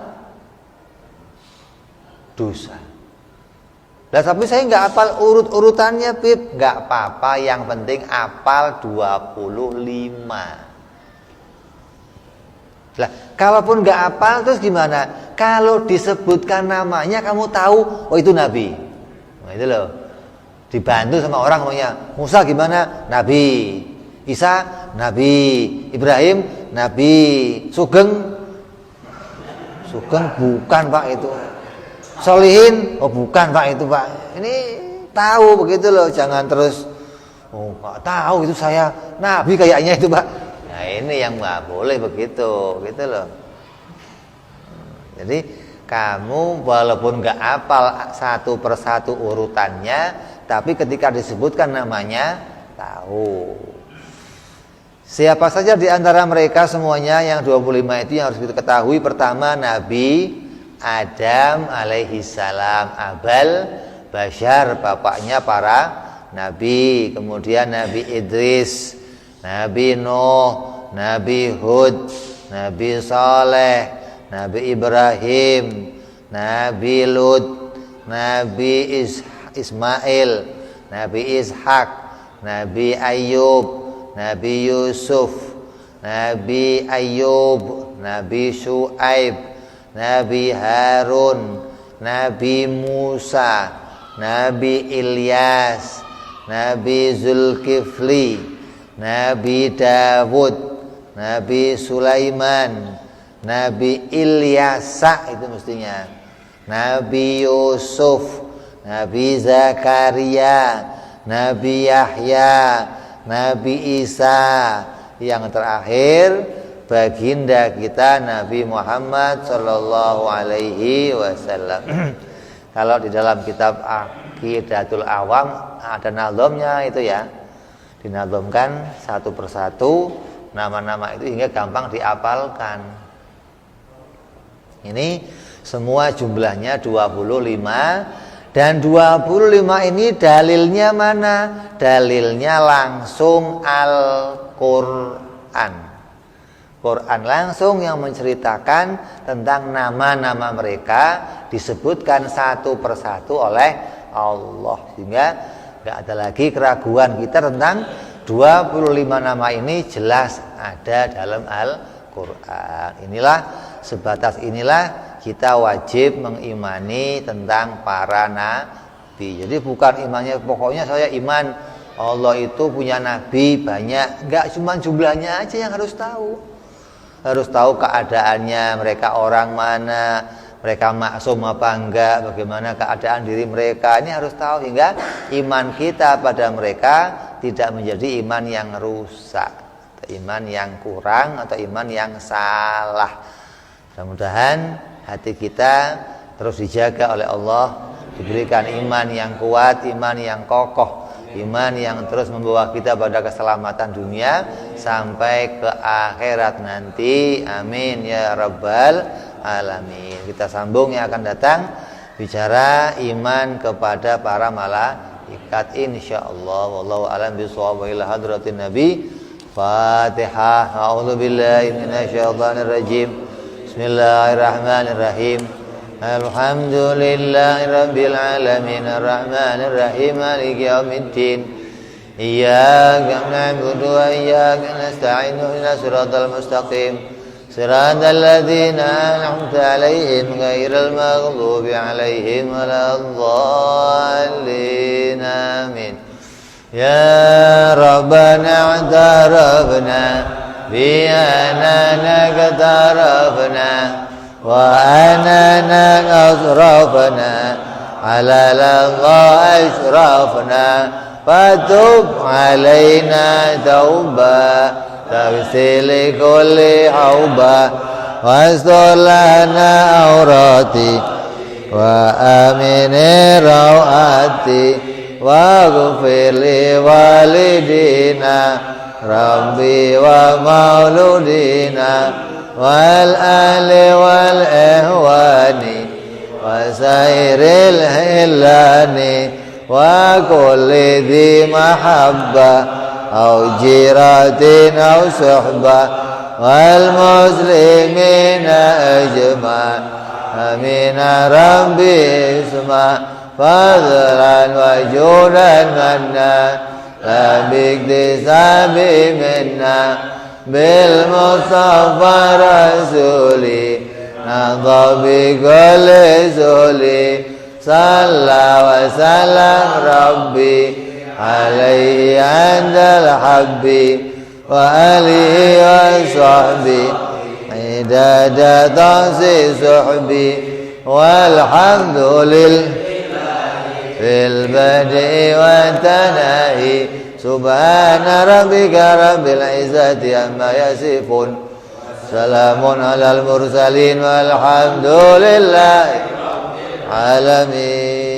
dosa. Nah, tapi saya nggak hafal urut-urutannya, Pip. Nggak apa-apa, yang penting hafal 25. Lah, kalaupun nggak hafal, terus gimana? Kalau disebutkan namanya, kamu tahu, oh itu nabi. Nah, itu loh. Dibantu sama orang namanya Musa gimana? Nabi. Isa nabi. Ibrahim nabi. Sugeng bukan, Pak, itu. Solihin, oh bukan, Pak, itu, Pak. Ini tahu begitu loh, jangan terus oh nggak tahu itu saya nabi kayaknya itu, Pak. Nah, ini yang nggak boleh begitu, gitu loh. Jadi kamu walaupun nggak hafal satu persatu urutannya, tapi ketika disebutkan namanya tahu. Siapa saja di antara mereka semuanya yang 25 itu yang harus kita ketahui. Pertama, Nabi Adam alaihi salam, Abal Bashar, bapaknya para nabi. Kemudian Nabi Idris, Nabi Nuh, Nabi Hud, Nabi Saleh, Nabi Ibrahim, Nabi Lut, Nabi Ismail, Nabi Ishak, Nabi Ayub, Nabi Yusuf, Nabi Ayub, Nabi Shu'aib, Nabi Harun, Nabi Musa, Nabi Ilyas, Nabi Zulkifli, Nabi Dawud, Nabi Sulaiman, Nabi Ilyasa, itu mestinya Nabi Yusuf, Nabi Zakaria, Nabi Yahya, Nabi Isa. Yang terakhir baginda kita Nabi Muhammad sallallahu alaihi wasallam. Kalau di dalam kitab Aqidatul Awam ada nazomnya itu ya, dinazomkan satu persatu nama-nama itu hingga gampang diapalkan. Ini semua jumlahnya 25, dan 25 ini dalilnya mana? Dalilnya langsung Al-Qur'an. Quran langsung yang menceritakan tentang nama-nama mereka disebutkan satu persatu oleh Allah, sehingga nggak ada lagi keraguan kita tentang 25 nama ini jelas ada dalam Al-Quran. Sebatas inilah kita wajib mengimani tentang para nabi. Jadi bukan imannya pokoknya saya iman Allah itu punya nabi banyak, nggak cuma jumlahnya aja yang harus tahu. Harus tahu keadaannya, mereka orang mana, mereka maksum apa enggak, bagaimana keadaan diri mereka. Ini harus tahu hingga iman kita pada mereka tidak menjadi iman yang rusak, iman yang kurang atau iman yang salah. Mudah-mudahan hati kita terus dijaga oleh Allah, diberikan iman yang kuat, iman yang kokoh, iman yang terus membawa kita pada keselamatan dunia sampai ke akhirat nanti. Amin ya rabbal alamin. Kita sambung yang akan datang bicara iman kepada para malaikat insyaallah. Wallahu a'lam bishawab. Ila hadratin nabi. Fatihah. A'udzubillahi minasyaitonir rajim. Bismillahirrahmanirrahim. Alhamdulillahi rabbil alamin arrahmanir rahim maliki yaumiddin. Iyyaka na'budu wa iyyaka nasta'in ihdinas siratal mustaqim siratal ladzina an'amta 'alaihim ghairil maghdubi 'alaihim waladdallin. Amin. Ya Rabbana i'tarafna bi annana qatarafna wa anana asrafna ala Allah asrafna fatub alaina tauba taghsil kulli hauba wastur lana aurati wa amin rawati wa ghfir li walidina rabbi wa mauludina wal ali wal ihwani wa sairil hilani wa kulli dhi mahabba au jiratin au suhba wal muslimina ajma amin rabbi isma fadlan wa judan manna la biktisabi minna bil mustafa rasuli nadha bi kulli suli salla wa salam rabbi alaihi andal habbi wa alihi wa sahbi idada tansi suhbi walhamdulillah fil badi wa tanahi subhana rabbika rabbil izzati amma yasifun salamun alal mursalin walhamdulillahi alamin.